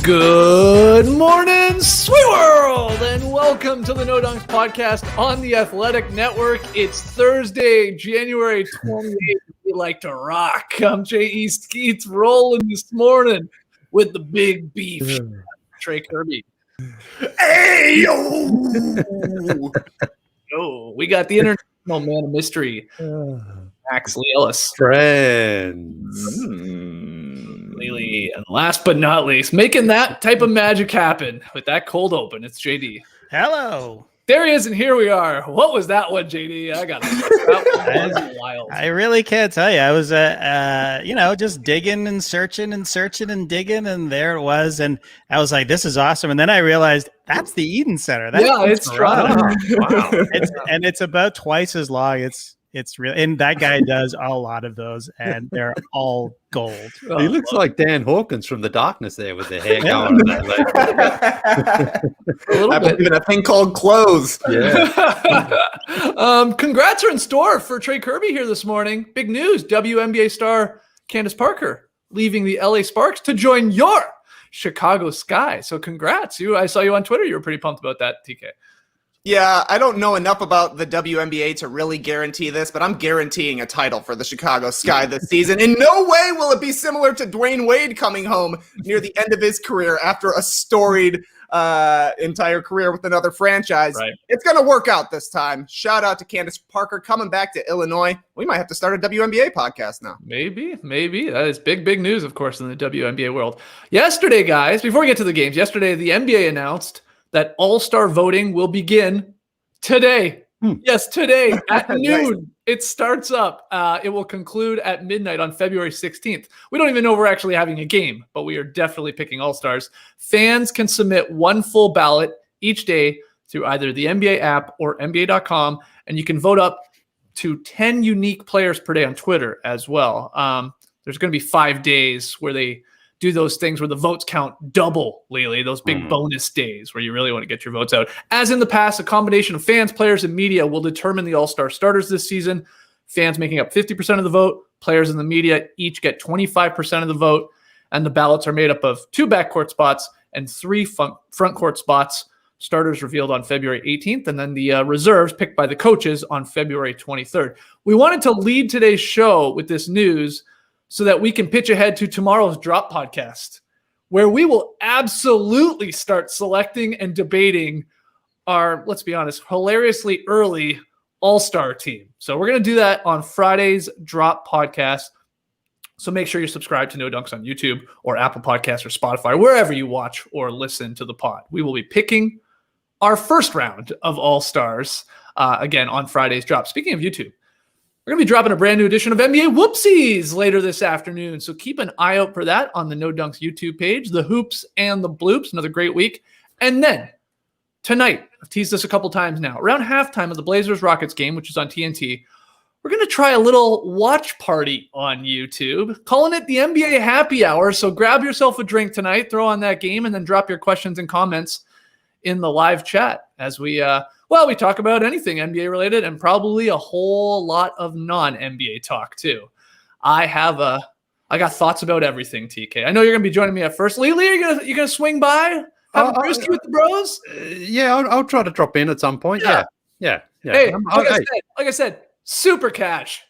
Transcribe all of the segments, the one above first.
Good morning, sweet world, and welcome to the No Dunks podcast on the Athletic Network. It's Thursday, January 28th. We like to rock. I'm J.E. Skeets rolling this morning with the big beef, Trey Kirby. Hey, yo! Oh, we got the international man of mystery, Max Lee Ellis. Friends. Lily. And last but not least, making that type of magic happen with that cold open, it's JD. Hello. There he is, and here we are. What was that one, JD? I got that was wild. I really can't tell you. I was, just digging and searching and digging, and there it was. And I was like, "This is awesome." And then I realized that's the Eden Center. It's Toronto. Wow. It's about twice as long. It's real, and that guy does a lot of those, and they're all gold. He looks like Dan Hawkins from The Darkness there with the hair going on that leg. I believe in a thing called clothes. Yeah. Congrats are in store for Trey Kirby here this morning. Big news: WNBA star Candace Parker leaving the LA Sparks to join your Chicago Sky. So congrats! I saw you on Twitter. You were pretty pumped about that, TK. Yeah, I don't know enough about the WNBA to really guarantee this, but I'm guaranteeing a title for the Chicago Sky this season. In no way will it be similar to Dwayne Wade coming home near the end of his career after a storied entire career with another franchise. Right. It's going to work out this time. Shout out to Candace Parker coming back to Illinois. We might have to start a WNBA podcast now. Maybe. That is big news, of course, in the WNBA world. Yesterday, guys, before we get to the games, the NBA announced that all-star voting will begin today. Yes, today at noon. It starts up. It will conclude at midnight on February 16th. We don't even know if we're actually having a game, but we are definitely picking all-stars. Fans can submit one full ballot each day through either the NBA app or NBA.com, and you can vote up to 10 unique players per day on Twitter as well. There's going to be 5 days where they do those things where the votes count double, Lily, those big bonus days where you really want to get your votes out. As in the past, a combination of fans, players, and media will determine the all-star starters this season. Fans making up 50% of the vote, players in the media each get 25% of the vote, and the ballots are made up of 2 backcourt spots and 3 front court spots. Starters revealed on February 18th, and then the reserves picked by the coaches on February 23rd. We wanted to lead today's show with this news so that we can pitch ahead to tomorrow's Drop podcast, where we will absolutely start selecting and debating our, let's be honest, hilariously early all-star team. So we're going to do that on Friday's Drop podcast. So make sure you subscribe to No Dunks on YouTube or Apple Podcasts or Spotify, wherever you watch or listen to the pod. We will be picking our first round of all-stars again on Friday's Drop. Speaking of YouTube, we're going to be dropping a brand new edition of NBA Whoopsies later this afternoon. So keep an eye out for that on the No Dunks YouTube page, the Hoops and the Bloops. Another great week. And then tonight, I've teased this a couple times now, around halftime of the Blazers-Rockets game, which is on TNT, we're going to try a little watch party on YouTube, calling it the NBA Happy Hour. So grab yourself a drink tonight, throw on that game, and then drop your questions and comments in the live chat as we talk about anything NBA related and probably a whole lot of non-NBA talk too. I got thoughts about everything, TK. I know you're going to be joining me at first. Lily, are you gonna swing by? Have a brewski with the bros? I'll try to drop in at some point. Yeah. Hey, like I said, super cash.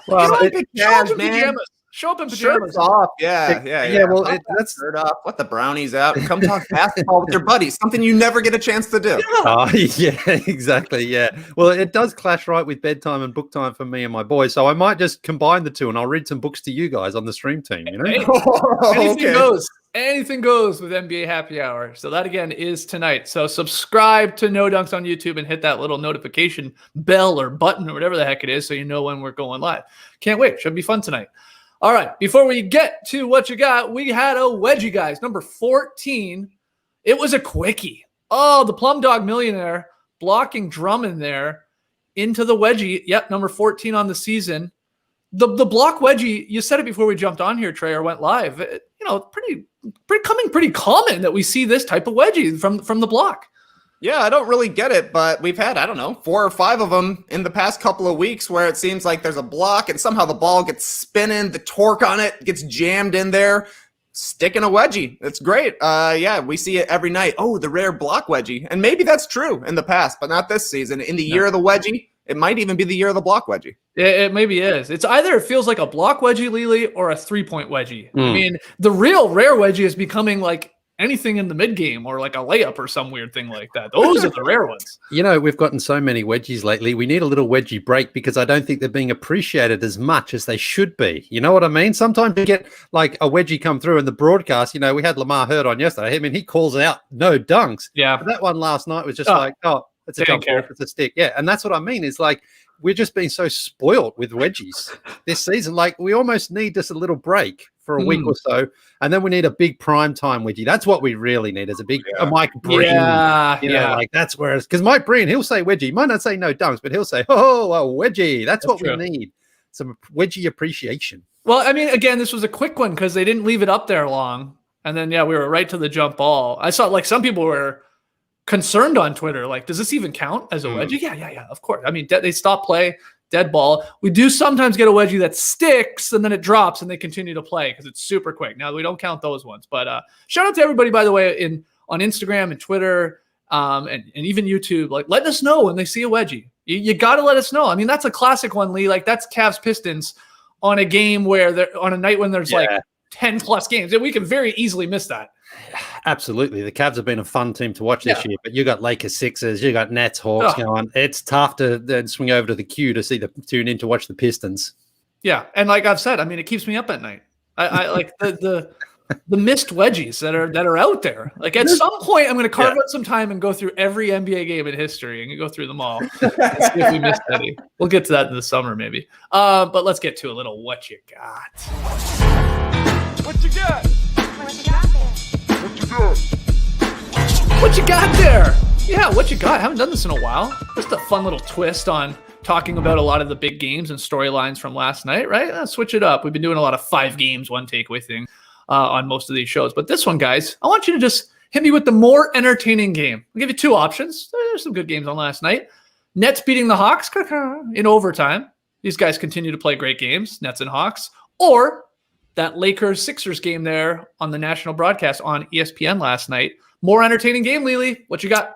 Well, show up in pajamas. Show up in pajamas. Shirts off. Yeah. Well, that's shirt off. Let the brownies out and come talk basketball with your buddies. Something you never get a chance to do. Yeah, exactly. Yeah. Well, it does clash right with bedtime and book time for me and my boys. So I might just combine the two and I'll read some books to you guys on the stream team. You know, anything goes. Anything goes with NBA Happy Hour. So that again is tonight. So subscribe to No Dunks on YouTube and hit that little notification bell or button or whatever the heck it is so you know when we're going live. Can't wait. Should be fun tonight. All right, before we get to what you got, we had a wedgie, guys. Number 14. It was a quickie. Oh, the Plum Dog Millionaire blocking Drummond there into the wedgie. Yep, number 14 on the season. The block wedgie, you said it before we jumped on here, Trey, or went live. Pretty common that we see this type of wedgie from the block. Yeah, I don't really get it, but we've had, 4 or 5 of them in the past couple of weeks where it seems like there's a block and somehow the ball gets spinning, the torque on it gets jammed in there. sticking a wedgie. It's great. Yeah, we see it every night. Oh, the rare block wedgie. And maybe that's true in the past, but not this season. In the year of the wedgie, it might even be the year of the block wedgie. It maybe is. It's either it feels like a block wedgie, Lily, or a 3-point wedgie. I Mm. mean, the real rare wedgie is becoming like anything in the mid game or like a layup or some weird thing like that. Those are the rare ones. You know, we've gotten so many wedgies lately. We need a little wedgie break because I don't think they're being appreciated as much as they should be. You know what I mean? Sometimes you get like a wedgie come through in the broadcast. You know, we had Lamar Hurd on yesterday. I mean, he calls out no dunks. Yeah. But that one last night was just like, oh, it's a jump ball, it's a stick. Yeah. And that's what I mean is like, we're just being so spoiled with wedgies this season. Like we almost need just a little break for a week or so. And then we need a big prime time wedgie. That's what we really need is a big a Mike Breen. Yeah. You know, like that's where it's because Mike Breen, he'll say wedgie. He might not say no dunks, but he'll say, oh, a wedgie. That's what true. we need. Some wedgie appreciation. Well, I mean, again, this was a quick one because they didn't leave it up there long. And then, yeah, we were right to the jump ball. I saw like some people were concerned on Twitter. Like, does this even count as a wedgie? Yeah, of course. I mean, they stop play, dead ball. We do sometimes get a wedgie that sticks and then it drops and they continue to play because it's super quick. Now, we don't count those ones. But shout out to everybody, by the way, on Instagram and Twitter and even YouTube. Like, let us know when they see a wedgie. You got to let us know. I mean, that's a classic one, Lee. Like, that's Cavs Pistons on a game where they're on a night when there's like 10 plus games. And we can very easily miss that. Absolutely. The Cavs have been a fun team to watch this year, but you got Lakers Sixers, you got Nets Hawks going. It's tough to then swing over to the queue to tune in to watch the Pistons. Yeah. And like I've said, I mean, it keeps me up at night. I like the missed wedgies that are out there. Like at some point, I'm going to carve out some time and go through every NBA game in history and go through them all. And see if we missed any. We'll get to that in the summer, maybe. But let's get to a little what you got. What you got? What you got there? What you got? What you got there? Yeah, what you got? I haven't done this in a while. Just a fun little twist on talking about a lot of the big games and storylines from last night, right? Let's switch it up. We've been doing a lot of 5 games, 1 takeaway thing on most of these shows. But this one, guys, I want you to just hit me with the more entertaining game. I'll give you 2 options. There's some good games on last night. Nets beating the Hawks in overtime. These guys continue to play great games, Nets and Hawks. Or that Lakers-Sixers game there on the national broadcast on ESPN last night. More entertaining game, Lily. What you got?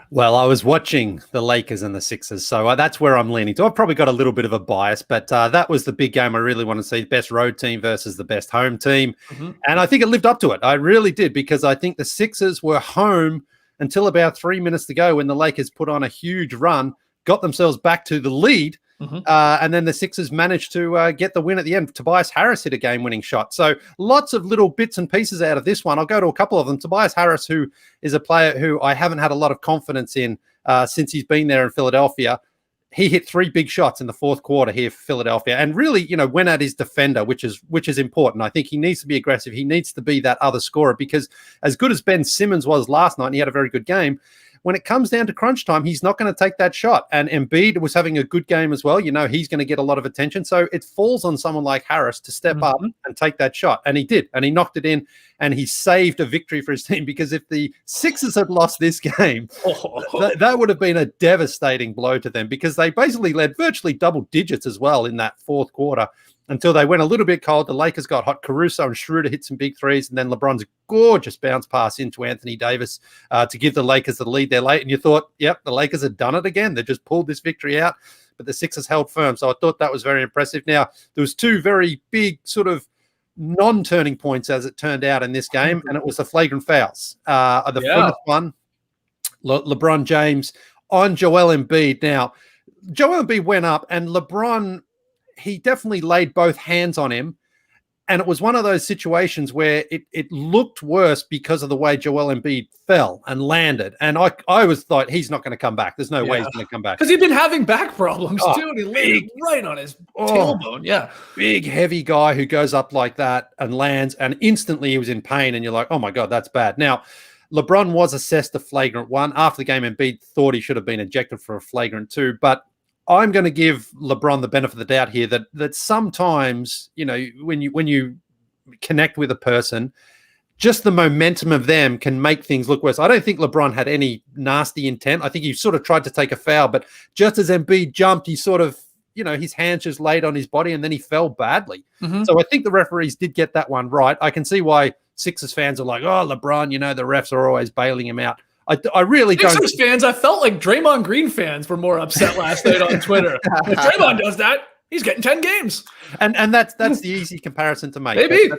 Well, I was watching the Lakers and the Sixers, so that's where I'm leaning to. I've probably got a little bit of a bias, but that was the big game I really want to see, best road team versus the best home team. Mm-hmm. And I think it lived up to it. I really did, because I think the Sixers were home until about 3 minutes to go when the Lakers put on a huge run, got themselves back to the lead, and then the Sixers managed to get the win at the end. Tobias Harris hit a game-winning shot. So lots of little bits and pieces out of this one. I'll go to a couple of them. Tobias Harris, who is a player who I haven't had a lot of confidence in since he's been there in Philadelphia. He hit 3 big shots in the fourth quarter here for Philadelphia and really, went at his defender, which is important. I think he needs to be aggressive. He needs to be that other scorer, because as good as Ben Simmons was last night, and he had a very good game, when it comes down to crunch time, he's not going to take that shot. And Embiid was having a good game as well. He's going to get a lot of attention. So it falls on someone like Harris to step up and take that shot. And he did. And he knocked it in. And he saved a victory for his team, because if the Sixers had lost this game, that would have been a devastating blow to them, because they basically led virtually double digits as well in that fourth quarter until they went a little bit cold. The Lakers got hot. Caruso and Schroeder hit some big threes, and then LeBron's gorgeous bounce pass into Anthony Davis to give the Lakers the lead there late. And you thought, yep, the Lakers had done it again. They just pulled this victory out, but the Sixers held firm. So I thought that was very impressive. Now, there was 2 very big sort of non-turning points, as it turned out, in this game, and it was the flagrant fouls. First one, LeBron James on Joel Embiid. Now, Joel Embiid went up, and LeBron, he definitely laid both hands on him, and it was one of those situations where it looked worse because of the way Joel Embiid fell and landed. And I was thought, he's not going to come back. There's no way he's going to come back. Because he'd been having back problems too, and he landed right on his tailbone. Yeah. Big, heavy guy who goes up like that and lands, and instantly he was in pain, and you're like, oh my God, that's bad. Now, LeBron was assessed a flagrant 1. After the game, Embiid thought he should have been ejected for a flagrant 2, but I'm going to give LeBron the benefit of the doubt here that sometimes, when you connect with a person, just the momentum of them can make things look worse. I don't think LeBron had any nasty intent. I think he sort of tried to take a foul, but just as Embiid jumped, he sort of, his hands just laid on his body, and then he fell badly. So I think the referees did get that one right. I can see why Sixers fans are like, oh, LeBron, the refs are always bailing him out. I really don't. Sixers fans, I felt like Draymond Green fans were more upset last night on Twitter. If Draymond does that, he's getting 10 games. And that's the easy comparison to make. Maybe.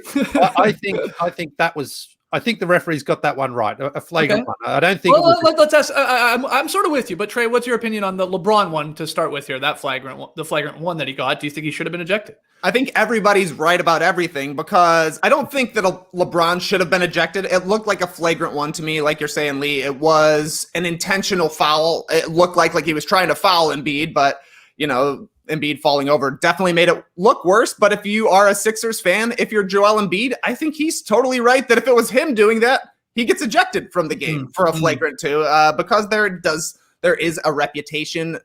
I think the referees got that one right, a flagrant one. I don't think. Well, let's ask. I'm sort of with you, but Trey, what's your opinion on the LeBron one to start with here? That the flagrant one that he got. Do you think he should have been ejected? I think everybody's right about everything because I don't think that LeBron should have been ejected. It looked like a flagrant one to me, like you're saying, Lee. It was an intentional foul. It looked like he was trying to foul Embiid, but Embiid falling over definitely made it look worse. But if you are a Sixers fan, if you're Joel Embiid, I think he's totally right that if it was him doing that, he gets ejected from the game for a flagrant too, because there is a reputation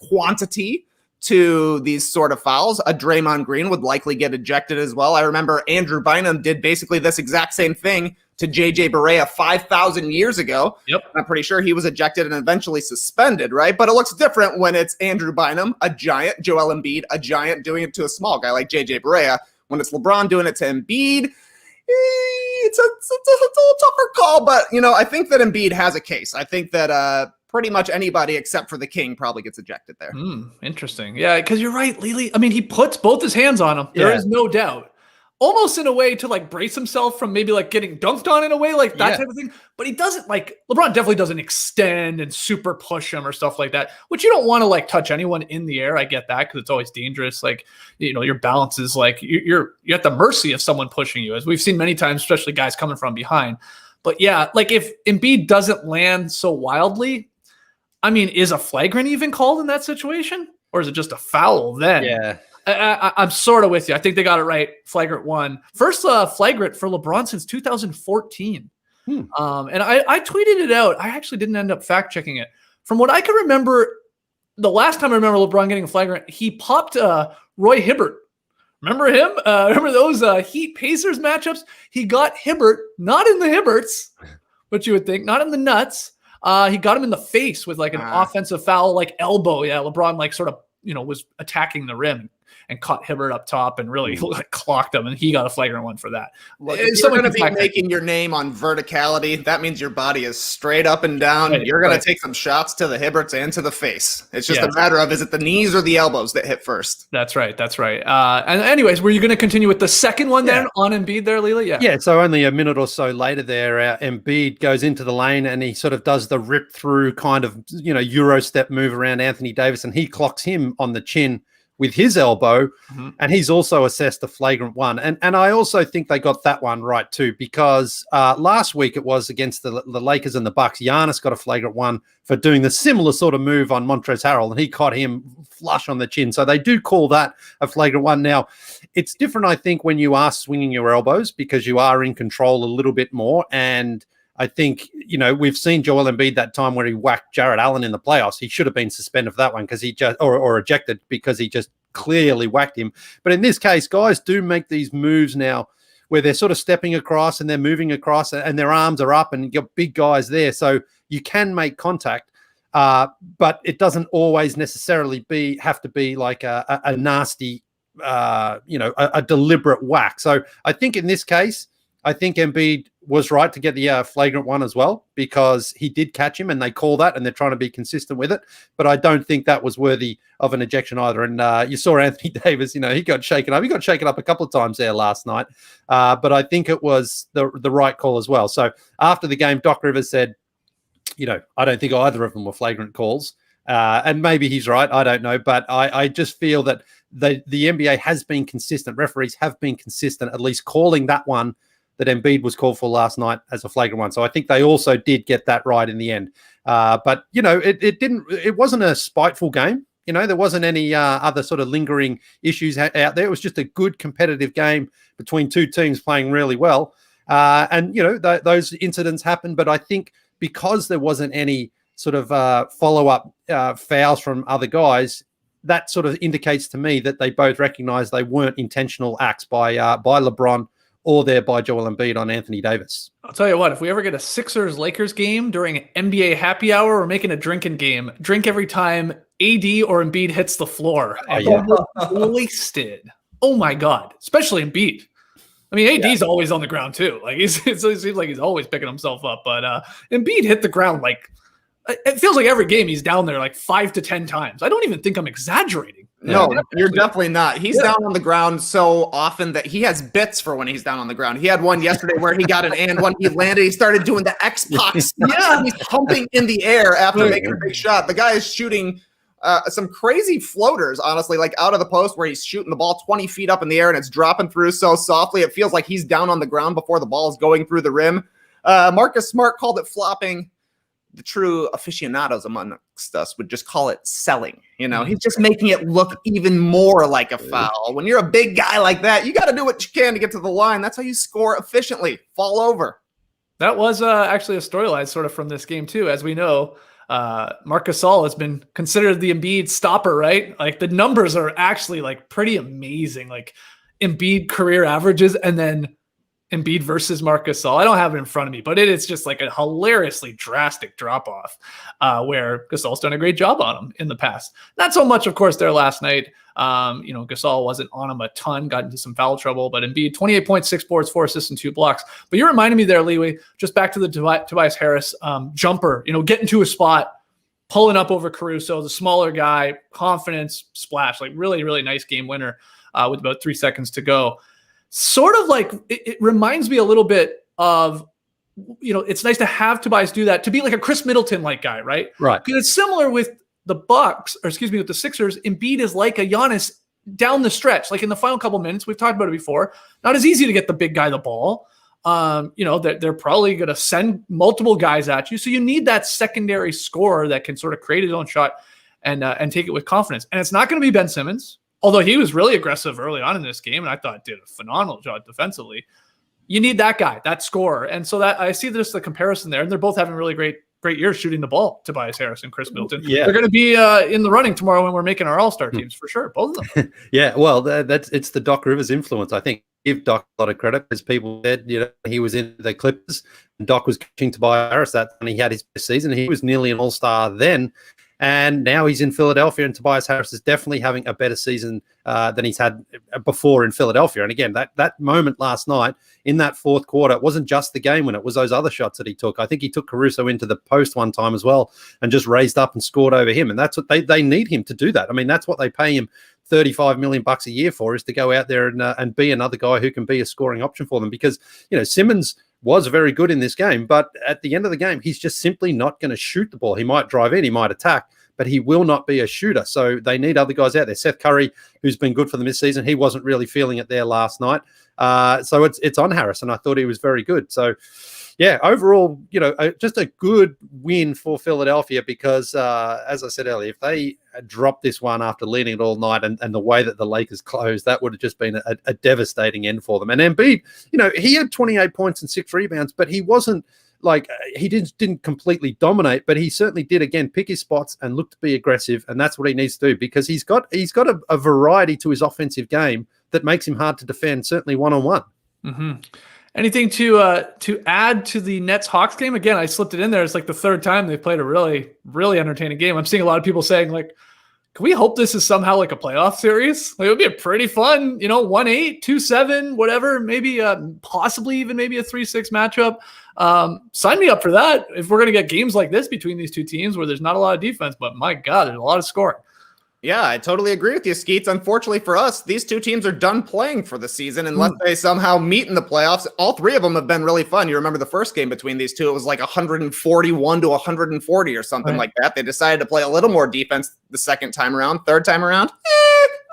quantity to these sort of fouls. A Draymond Green would likely get ejected as well. I remember Andrew Bynum did basically this exact same thing to JJ Barea 5,000 years ago. Yep. I'm pretty sure he was ejected and eventually suspended, right? But it looks different when it's Andrew Bynum, a giant, Joel Embiid, a giant, doing it to a small guy like JJ Barea. When it's LeBron doing it to Embiid, it's a little tougher call. But, I think that Embiid has a case. I think that pretty much anybody except for the King probably gets ejected there. Interesting. Yeah, because you're right, Lily. I mean, he puts both his hands on him. There is no doubt. Almost in a way to brace himself from maybe getting dunked on in a way, that type of thing. But he doesn't LeBron definitely doesn't extend and super push him or stuff like that, which you don't want to touch anyone in the air. I get that because it's always dangerous. Your balance is you're at the mercy of someone pushing you, as we've seen many times, especially guys coming from behind. But yeah, if Embiid doesn't land so wildly, I mean, is a flagrant even called in that situation? Or is it just a foul then? Yeah. I'm sort of with you. I think they got it right. Flagrant one. First flagrant for LeBron since 2014. And I tweeted it out. I actually didn't end up fact checking it. From what I can remember, the last time I remember LeBron getting a flagrant, he popped Roy Hibbert. Remember him? Remember those Heat Pacers matchups? He got Hibbert, not in the Hibberts, what you would think, not in the nuts. He got him in the face with an offensive foul, elbow. Yeah, LeBron sort of was attacking the rim and caught Hibbert up top and really clocked him, and he got a flagrant one for that. Look, if you're going to be making your name on verticality, that means your body is straight up and down. Right, you're going to take some shots to the Hibberts and to the face. It's just a matter of, is it the knees or the elbows that hit first? That's right. And anyways, were you going to continue with the second one then on Embiid there, Leela? Yeah, so only a minute or so later there, Embiid goes into the lane and he sort of does the rip through kind of, Euro step move around Anthony Davis, and he clocks him on the chin with his elbow, and he's also assessed a flagrant one. And I also think they got that one right too, because last week it was against the Lakers and the Bucks. Giannis got a flagrant one for doing the similar sort of move on Montrezl Harrell, and he caught him flush on the chin. So they do call that a flagrant one. Now, it's different, I think, when you are swinging your elbows because you are in control a little bit more. And I think, we've seen Joel Embiid that time where he whacked Jarrett Allen in the playoffs. He should have been suspended for that one because he just, or ejected because he just clearly whacked him. But in this case, guys do make these moves now where they're sort of stepping across and they're moving across and their arms are up and you got big guys there. So you can make contact, but it doesn't always necessarily have to be a nasty, a deliberate whack. So I think in this case, I think Embiid was right to get the flagrant one as well because he did catch him and they call that and they're trying to be consistent with it. But I don't think that was worthy of an ejection either. And you saw Anthony Davis, he got shaken up. He got shaken up a couple of times there last night. But I think it was the right call as well. So after the game, Doc Rivers said, I don't think either of them were flagrant calls. And maybe he's right. I don't know. But I just feel that the NBA has been consistent. Referees have been consistent, at least calling that one that Embiid was called for last night as a flagrant one. So I think they also did get that right in the end. But, it wasn't a spiteful game. There wasn't any other sort of lingering issues out there. It was just a good competitive game between two teams playing really well. And, those incidents happened. But I think because there wasn't any sort of follow-up fouls from other guys, that sort of indicates to me that they both recognize they weren't intentional acts by LeBron or there by Joel Embiid on Anthony Davis. I'll tell you what, if we ever get a Sixers-Lakers game during an NBA happy hour, we're making a drinking game. Drink every time AD or Embiid hits the floor. Wasted. Oh, my God. Especially Embiid. I mean, AD's always on the ground too. Like it seems like he's always picking himself up. But Embiid hit the ground like it feels like every game he's down there like 5 to 10 times. I don't even think I'm exaggerating. No, you're definitely not. He's down on the ground so often that he has bits for when he's down on the ground. He had one yesterday where he got an and when he landed, he started doing the X-Pac. He's pumping in the air after making a big shot. The guy is shooting some crazy floaters, honestly, like out of the post where he's shooting the ball 20 feet up in the air and it's dropping through so softly. It feels like he's down on the ground before the ball is going through the rim. Marcus Smart called it flopping. The true aficionados amongst us would just call it selling. You know, he's just making it look even more like a foul. When you're a big guy like that, you got to do what you can to get to the line. That's how you score efficiently. Fall over. That was actually a storyline sort of from this game too. As we know, Marc Gasol has been considered the Embiid stopper, right? Like the numbers are actually like pretty amazing. Like Embiid career averages and then Embiid versus Marc Gasol. I don't have it in front of me, but it is just like a hilariously drastic drop-off where Gasol's done a great job on him in the past. Not so much, of course, there last night. Gasol wasn't on him a ton, got into some foul trouble, but Embiid, 28 points, 6 boards, 4 assists, and 2 blocks. But you reminded me there, Leeway, just back to the Tobias Harris jumper, getting to a spot, pulling up over Caruso, the smaller guy, confidence, splash, like really, really nice game winner with about 3 seconds to go. Sort of like it reminds me a little bit of, it's nice to have Tobias do that, to be like a Chris Middleton like guy, right? Right. Because it's similar with the with the Sixers. Embiid is like a Giannis down the stretch, like in the final couple minutes. We've talked about it before. Not as easy to get the big guy the ball. They're probably going to send multiple guys at you, so you need that secondary scorer that can sort of create his own shot and take it with confidence. And it's not going to be Ben Simmons. Although he was really aggressive early on in this game, and I thought did a phenomenal job defensively. You need that guy, that scorer. And so that I see there's the comparison there, and they're both having really great years shooting the ball, Tobias Harris and Chris Middleton. Yeah. They're going to be in the running tomorrow when we're making our all-star teams for sure, both of them. Yeah, well, it's the Doc Rivers influence. I think give Doc a lot of credit because people said, he was in the Clippers and Doc was coaching Tobias Harris that when he had his best season. He was nearly an all-star then. And now he's in Philadelphia, and Tobias Harris is definitely having a better season than he's had before in Philadelphia. And again, that moment last night in that fourth quarter, it wasn't just the game winner, it was those other shots that he took. I think he took Caruso into the post one time as well and just raised up and scored over him. And that's what they need him to do that. I mean, that's what they pay him $35 million a year for, is to go out there and be another guy who can be a scoring option for them. Because, Simmons was very good in this game, but at the end of the game, he's just simply not going to shoot the ball. He might drive in, he might attack, but he will not be a shooter. So they need other guys out there. Seth Curry, who's been good for them this season, he wasn't really feeling it there last night. So it's on Harris, and I thought he was very good. So, yeah, overall, just a good win for Philadelphia because, as I said earlier, if they dropped this one after leading it all night and the way that the Lakers closed, that would have just been a devastating end for them. And Embiid, he had 28 points and 6 rebounds, but he wasn't he didn't completely dominate, but he certainly did, again, pick his spots and look to be aggressive. And that's what he needs to do because he's got a variety to his offensive game that makes him hard to defend, certainly one-on-one. Mm-hmm. Anything to add to the Nets-Hawks game? Again, I slipped it in there. It's like the third time they've played a really, really entertaining game. I'm seeing a lot of people saying, can we hope this is somehow like a playoff series? It would be a pretty fun, 1-8, 2-7, whatever, maybe possibly even maybe a 3-6 matchup. Sign me up for that if we're going to get games like this between these two teams where there's not a lot of defense, but my God, there's a lot of scoring. Yeah, I totally agree with you, Skeets. Unfortunately for us, these two teams are done playing for the season unless they somehow meet in the playoffs. All three of them have been really fun. You remember the first game between these two, it was like 141 to 140 or something like that. They decided to play a little more defense the second time around. Third time around,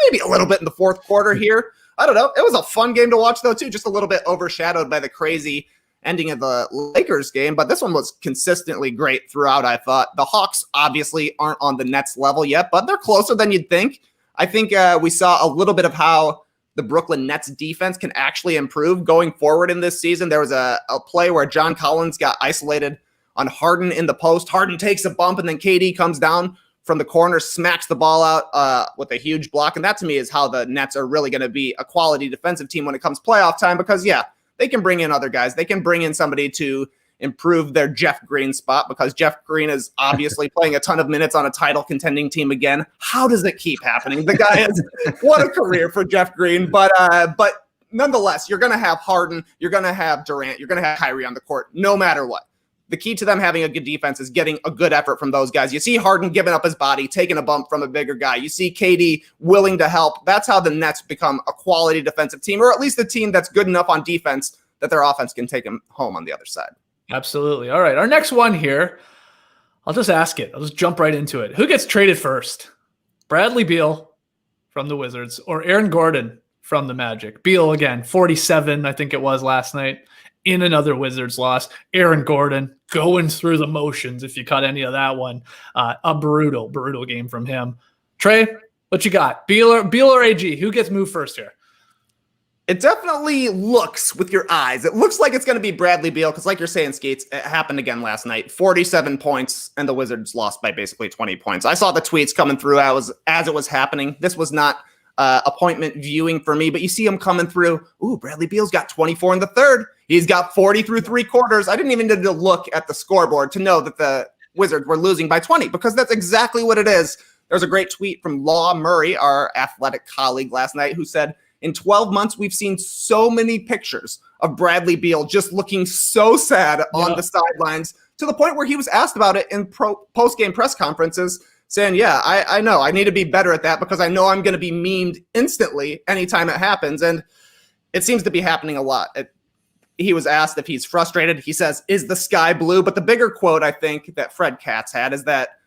maybe a little bit in the fourth quarter here. I don't know. It was a fun game to watch, though, too, just a little bit overshadowed by the crazy ending of the Lakers game, but this one was consistently great throughout, I thought. The Hawks obviously aren't on the Nets level yet, but they're closer than you'd think. I think we saw a little bit of how the Brooklyn Nets defense can actually improve going forward in this season. There was a play where John Collins got isolated on Harden in the post. Harden takes a bump, and then KD comes down from the corner, smacks the ball out with a huge block, and that to me is how the Nets are really going to be a quality defensive team when it comes playoff time because, yeah, they can bring in other guys. They can bring in somebody to improve their Jeff Green spot because Jeff Green is obviously playing a ton of minutes on a title contending team again. How does it keep happening? The guy has what a career for Jeff Green. But nonetheless, you're going to have Harden, you're going to have Durant, you're going to have Kyrie on the court, no matter what. The key to them having a good defense is getting a good effort from those guys. You see Harden giving up his body, taking a bump from a bigger guy. You see KD willing to help. That's how the Nets become a quality defensive team, or at least a team that's good enough on defense that their offense can take them home on the other side. Absolutely. All right, our next one here, I'll just ask it. I'll just jump right into it. Who gets traded first? Bradley Beal from the Wizards or Aaron Gordon from the Magic? Beal, again, 47, I think it was last night, in another Wizards loss. Aaron Gordon going through the motions, if you caught any of that one. A brutal game from him. Trey, what you got? Beal or AG? Who gets moved first here? It definitely looks with your eyes. It looks like it's going to be Bradley Beal because, like you're saying, Skates, it happened again last night. 47 points, and the Wizards lost by basically 20 points. I saw the tweets coming through as it was happening. This was not appointment viewing for me, but you see him coming through. Ooh, Bradley Beal's got 24 in the third. He's got 40 through three quarters. I didn't even need to look at the scoreboard to know that the Wizards were losing by 20 because that's exactly what it is. There's a great tweet from Law Murray, our athletic colleague last night, who said, in 12 months, we've seen so many pictures of Bradley Beal just looking so sad on the sidelines to the point where he was asked about it in post-game press conferences saying, yeah, I know I need to be better at that because I know I'm going to be memed instantly anytime it happens. And it seems to be happening a lot. He was asked if he's frustrated. He says, is the sky blue? But the bigger quote, I think, that Fred Katz had is that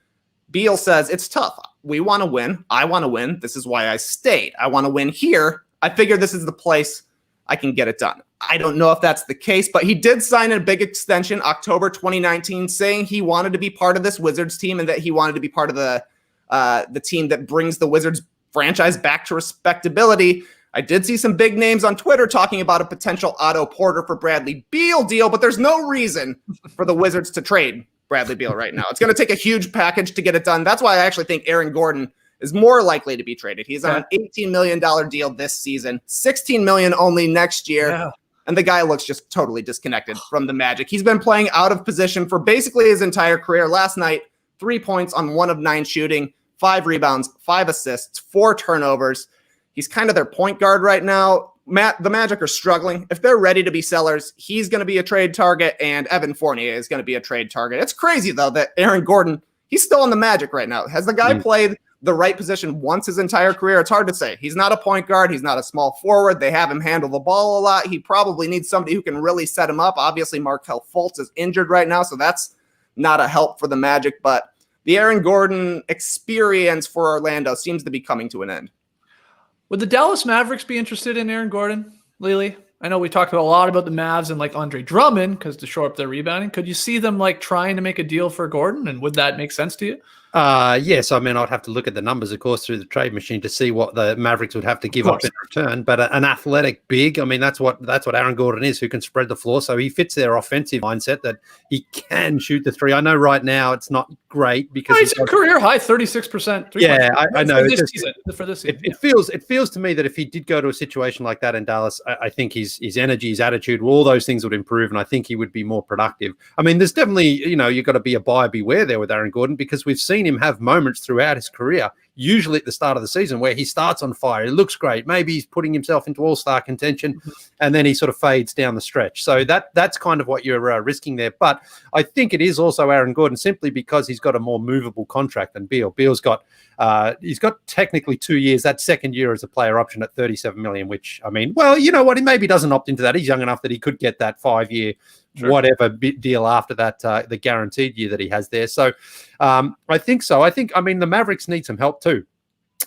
Beal says, it's tough. We want to win. I want to win. This is why I stayed. I want to win here. I figure this is the place I can get it done. I don't know if that's the case, but he did sign a big extension October 2019 saying he wanted to be part of this Wizards team and that he wanted to be part of the team that brings the Wizards franchise back to respectability. I did see some big names on Twitter talking about a potential Otto Porter for Bradley Beal deal, but there's no reason for the Wizards to trade Bradley Beal right now. It's going to take a huge package to get it done. That's why I actually think Aaron Gordon is more likely to be traded. He's on an $18 million deal this season, $16 million only next year. Yeah. And the guy looks just totally disconnected from the Magic. He's been playing out of position for basically his entire career. Last night, 3 points on 1 of 9 shooting, 5 rebounds, 5 assists, 4 turnovers. He's kind of their point guard right now. The Magic are struggling. If they're ready to be sellers, he's going to be a trade target, and Evan Fournier is going to be a trade target. It's crazy, though, that Aaron Gordon, he's still on the Magic right now. Has the guy played the right position once his entire career? It's hard to say. He's not a point guard. He's not a small forward. They have him handle the ball a lot. He probably needs somebody who can really set him up. Obviously, Markelle Fultz is injured right now, so that's not a help for the Magic. But the Aaron Gordon experience for Orlando seems to be coming to an end. Would the Dallas Mavericks be interested in Aaron Gordon, Lily? I know we talked a lot about the Mavs and like Andre Drummond because to shore up their rebounding. Could you see them like trying to make a deal for Gordon, and would that make sense to you? Yes, I mean, I'd have to look at the numbers, of course, through the trade machine to see what the Mavericks would have to give up in return. But an athletic big, I mean, that's what Aaron Gordon is, who can spread the floor. So he fits their offensive mindset that he can shoot the three. I know right now it's not great because he's a career high 36%. Yeah, I know. For this season, it feels to me that if he did go to a situation like that in Dallas, I think his energy, his attitude, all those things would improve, and I think he would be more productive. I mean, there's definitely, you've got to be a buyer beware there with Aaron Gordon because we've seen him have moments throughout his career, usually at the start of the season, where he starts on fire. It looks great. Maybe he's putting himself into all-star contention, and then he sort of fades down the stretch. So that's kind of what you're risking there. But I think it is also Aaron Gordon simply because he's got a more movable contract than Beal. Beal's got he's got technically 2 years. That second year as a player option at $37 million, which, I mean, well, you know what? He maybe doesn't opt into that. He's young enough that he could get that 5-year whatever deal after that, the guaranteed year that he has there. So I think so. I mean, the Mavericks need some help too.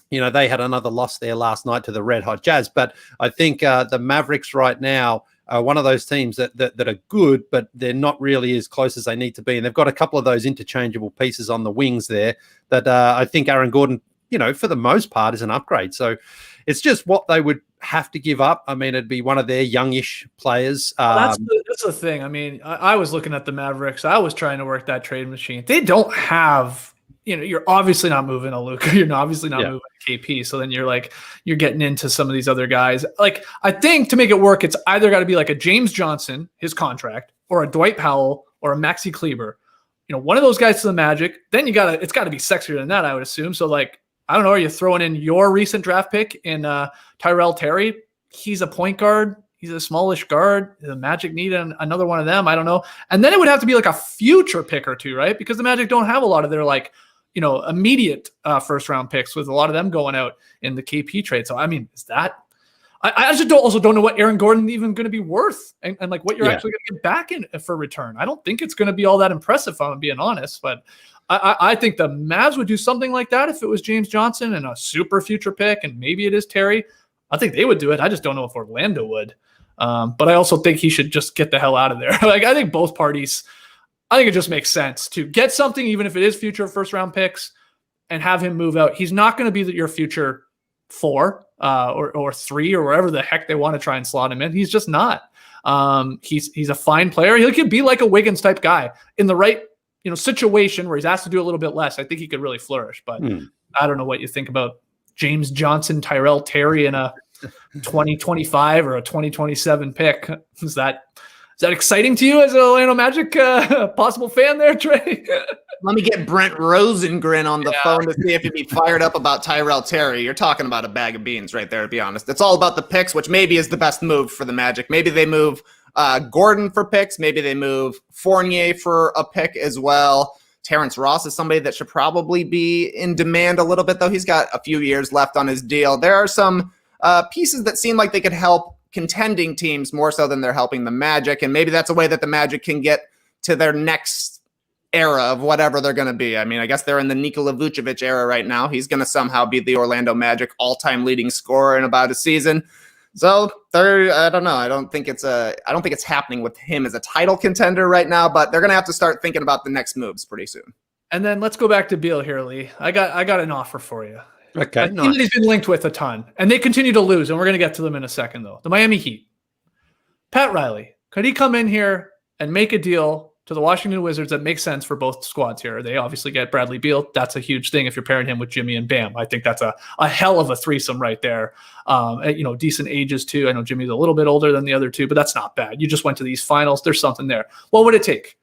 They had another loss there last night to the Red Hot Jazz, but I think the Mavericks right now are one of those teams that are good, but they're not really as close as they need to be. And they've got a couple of those interchangeable pieces on the wings there that I think Aaron Gordon, for the most part, is an upgrade. So it's just what they would have to give up. I mean, it'd be one of their youngish players. That's the thing. I mean, I was looking at the Mavericks. I was trying to work that trade machine. They don't have, you're obviously not moving a Luka. You're obviously not moving a KP. So then you're getting into some of these other guys. Like, I think to make it work, it's either got to be like a James Johnson, his contract, or a Dwight Powell, or a Maxi Kleber. One of those guys to the Magic. Then it's got to be sexier than that, I would assume. So like, I don't know, are you throwing in your recent draft pick in Tyrell Terry? he's a point guard. He's a smallish guard. The Magic need another one of them. I don't know. And then it would have to be like a future pick or two, right? Because the Magic don't have a lot of their immediate first round picks, with a lot of them going out in the KP trade. So, I mean, is that, I just don't know what Aaron Gordon even going to be worth and like what you're actually going to get back in for return. I don't think it's going to be all that impressive, if I'm being honest, but I think the Mavs would do something like that if it was James Johnson and a super future pick, and maybe it is Terry. I think they would do it. I just don't know if Orlando would. But I also think he should just get the hell out of there. Like, I think both parties, I think it just makes sense to get something, even if it is future first round picks, and have him move out. He's not going to be your future 4 or 3 or wherever the heck they want to try and slot him in. He's just not. He's a fine player. He could be like a Wiggins type guy in the right situation where he's asked to do a little bit less. I think he could really flourish. But I don't know what you think about James Johnson, Tyrell Terry in a 2025 or a 2027 pick. Is that exciting to you as an Orlando Magic possible fan there, Trey? Let me get Brent Rosengren on the phone to see if he'd be fired up about Tyrell Terry. You're talking about a bag of beans right there, to be honest. It's all about the picks, which maybe is the best move for the Magic. Maybe they move Gordon for picks. Maybe they move Fournier for a pick as well. Terrence Ross is somebody that should probably be in demand a little bit, though. He's got a few years left on his deal. There are some pieces that seem like they could help contending teams more so than they're helping the Magic, and maybe that's a way that the Magic can get to their next era of whatever they're going to be. I mean, I guess they're in the Nikola Vucevic era right now. He's going to somehow be the Orlando Magic all-time leading scorer in about a season. So I don't know. I don't think it's happening with him as a title contender right now, but they're going to have to start thinking about the next moves pretty soon. And then let's go back to Beal here, Lee. I got an offer for you. Okay. A team that he's been linked with a ton, and they continue to lose, and we're going to get to them in a second, though. The Miami Heat. Pat Riley, could he come in here and make a deal to the Washington Wizards that makes sense for both squads here? They obviously get Bradley Beal. That's a huge thing if you're pairing him with Jimmy and Bam. I think that's a hell of a threesome right there. Decent ages, too. I know Jimmy's a little bit older than the other two, but that's not bad. You just went to these finals. There's something there. What would it take?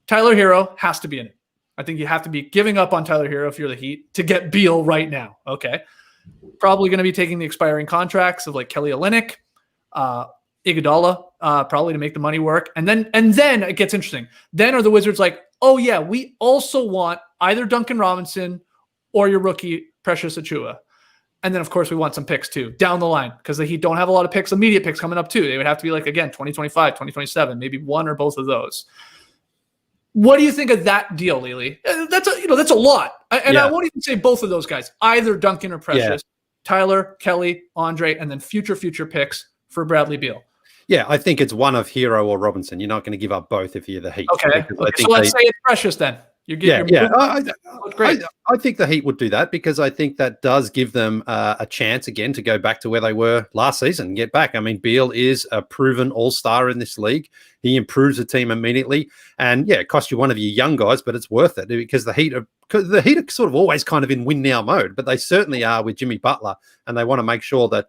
Tyler Herro has to be in it. I think you have to be giving up on Tyler Herro if you're the Heat to get Beal right now. Okay. Probably going to be taking the expiring contracts of like Kelly Olynyk, Iguodala, probably to make the money work. And then it gets interesting. Then are the Wizards like, oh yeah, we also want either Duncan Robinson or your rookie Precious Achiuwa. And then of course we want some picks too down the line, because the Heat don't have a lot of picks, immediate picks coming up too. They would have to be like, again, 2025, 2027, maybe one or both of those. What do you think of that deal, Lily? That's a lot. And I won't even say both of those guys, either Duncan or Precious, Tyler, Kelly, Andre, and then future picks for Bradley Beal. Yeah, I think it's one of Herro or Robinson. You're not going to give up both if you're the Heat. Okay. So let's say it's Precious then. I think the Heat would do that, because I think that does give them a chance again to go back to where they were last season and get back. I mean, Beal is a proven all-star in this league. He improves the team immediately. And it costs you one of your young guys, but it's worth it, because the Heat are sort of always kind of in win now mode, but they certainly are with Jimmy Butler, and they want to make sure that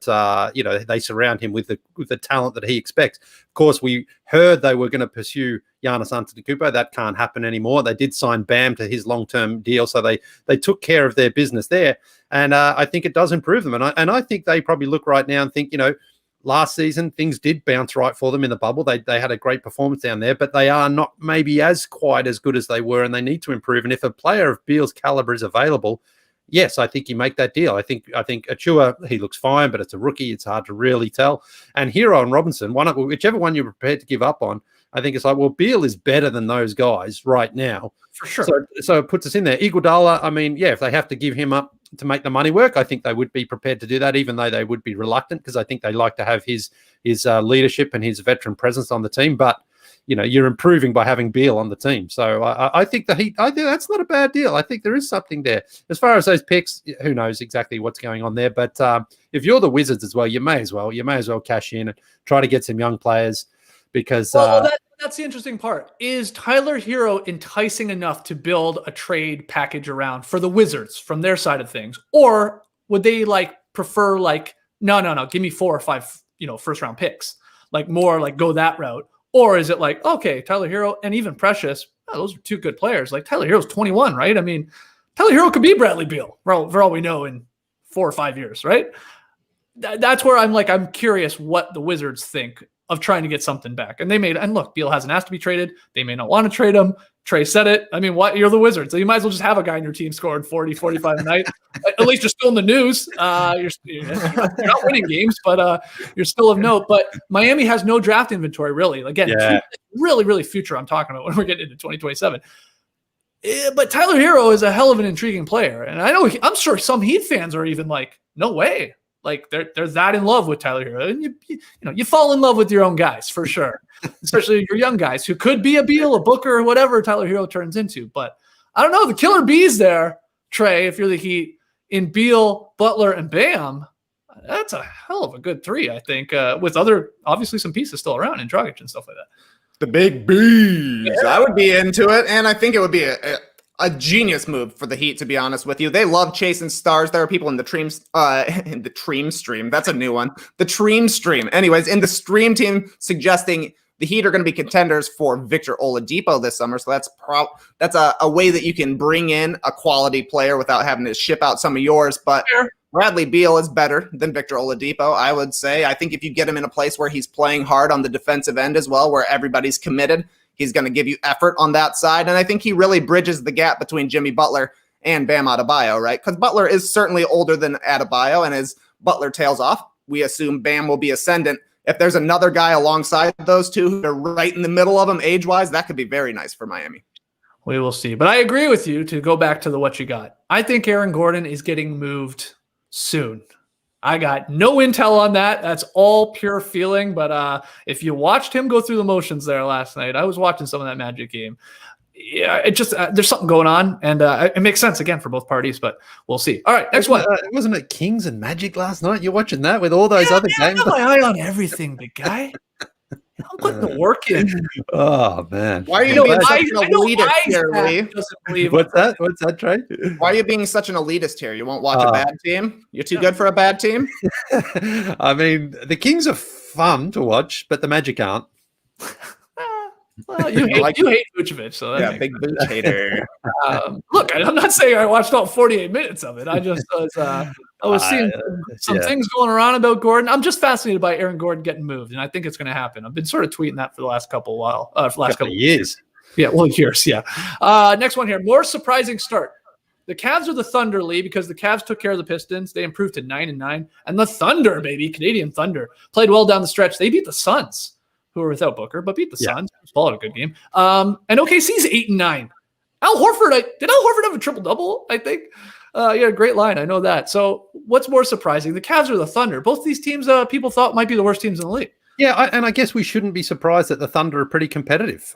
they surround him with the talent that he expects. Of course, we heard they were going to pursue Giannis Antetokounmpo. That can't happen anymore. They did sign Bam to his long-term deal, so they took care of their business there, and I think it does improve them. And I think they probably look right now and think, last season things did bounce right for them in the bubble. They had a great performance down there, but they are not maybe as quite as good as they were, and they need to improve. And if a player of Beal's caliber is available, yes, I think you make that deal. I think Achiuwa, he looks fine, but it's a rookie. It's hard to really tell. And Herro and Robinson, whichever one you're prepared to give up on, I think it's like, well, Beal is better than those guys right now. For sure. So it puts us in there. Iguodala, I mean, if they have to give him up to make the money work, I think they would be prepared to do that, even though they would be reluctant, because I think they like to have his leadership and his veteran presence on the team. But, you're improving by having Beal on the team. So I think the Heat, I think that's not a bad deal. I think there is something there. As far as those picks, who knows exactly what's going on there. But if you're the Wizards as well, you may as well cash in and try to get some young players, because that's the interesting part. Is Tyler Herro enticing enough to build a trade package around for the Wizards from their side of things? Or would they prefer no, give me 4 or 5, first round picks, more go that route? Or is it okay, Tyler Herro and even Precious, those are two good players. Tyler Herro's 21, right? I mean, Tyler Herro could be Bradley Beal for all we know in 4 or 5 years, right? that's where I'm curious what the Wizards think of trying to get something back. And look, Beal hasn't asked to be traded. They may not want to trade him. Trey said it. I mean, what? You're the Wizards, so you might as well just have a guy in your team scoring 40, 45 a night. At least you're still in the news. You're not winning games, but you're still of note. But Miami has no draft inventory, really. Again, really, really future I'm talking about when we're getting into 2027. But Tyler Herro is a hell of an intriguing player. And I'm sure some Heat fans are even like, no way. Like they're that in love with Tyler Herro. And you fall in love with your own guys for sure. Especially your young guys who could be a Beal, a Booker, whatever Tyler Herro turns into. But I don't know. The killer bees there, Trey, if you're the Heat, in Beal, Butler, and Bam, that's a hell of a good three, I think, with obviously some pieces still around in Dragic and stuff like that. The big bees. Yeah. I would be into it, and I think it would be a genius move for the Heat, to be honest with you. They love chasing stars. There are people in the Tream stream. That's a new one. The Tream stream. Anyways, in the stream team suggesting the Heat are going to be contenders for Victor Oladipo this summer. So that's a way that you can bring in a quality player without having to ship out some of yours. But Bradley Beal is better than Victor Oladipo, I would say. I think if you get him in a place where he's playing hard on the defensive end as well, where everybody's committed, he's going to give you effort on that side. And I think he really bridges the gap between Jimmy Butler and Bam Adebayo, right? Because Butler is certainly older than Adebayo, and as Butler tails off, we assume Bam will be ascendant. If there's another guy alongside those two who are right in the middle of them age-wise, that could be very nice for Miami. We will see. But I agree with you, to go back to the what you got. I think Aaron Gordon is getting moved soon. I got no intel on that. That's all pure feeling. But if you watched him go through the motions there last night, I was watching some of that Magic game. Yeah, it just there's something going on, and it makes sense again for both parties. But we'll see. All right, next one. Wasn't it Kings and Magic last night? You're watching that with all those other games. I got my eye on everything, big guy. I'm putting the work in. Oh man, why are you being such an elitist here, Lee? What's that, Trey? Why are you being such an elitist here? You won't watch a bad team? You're too good for a bad team? I mean, the Kings are fun to watch, but the Magic aren't. Well, you hate Vucevic, so yeah, big Vuce hater. Look, I'm not saying I watched all 48 minutes of it. I just was seeing some things going around about Gordon. I'm just fascinated by Aaron Gordon getting moved, and I think it's going to happen. I've been sort of tweeting that for the last couple of years. Yeah, well, years. Yeah. Next one here. More surprising start. The Cavs are the Thunder, Lee, because the Cavs took care of the Pistons. They improved to 9-9, and the Thunder, baby, Canadian Thunder, played well down the stretch. They beat the Suns, who are without Booker, but beat the Suns. Followed a good game. And OKC's 8-9. Al Horford, did Al Horford have a triple-double, I think? He had a great line. I know that. So what's more surprising? The Cavs or the Thunder? Both these teams people thought might be the worst teams in the league. Yeah, and I guess we shouldn't be surprised that the Thunder are pretty competitive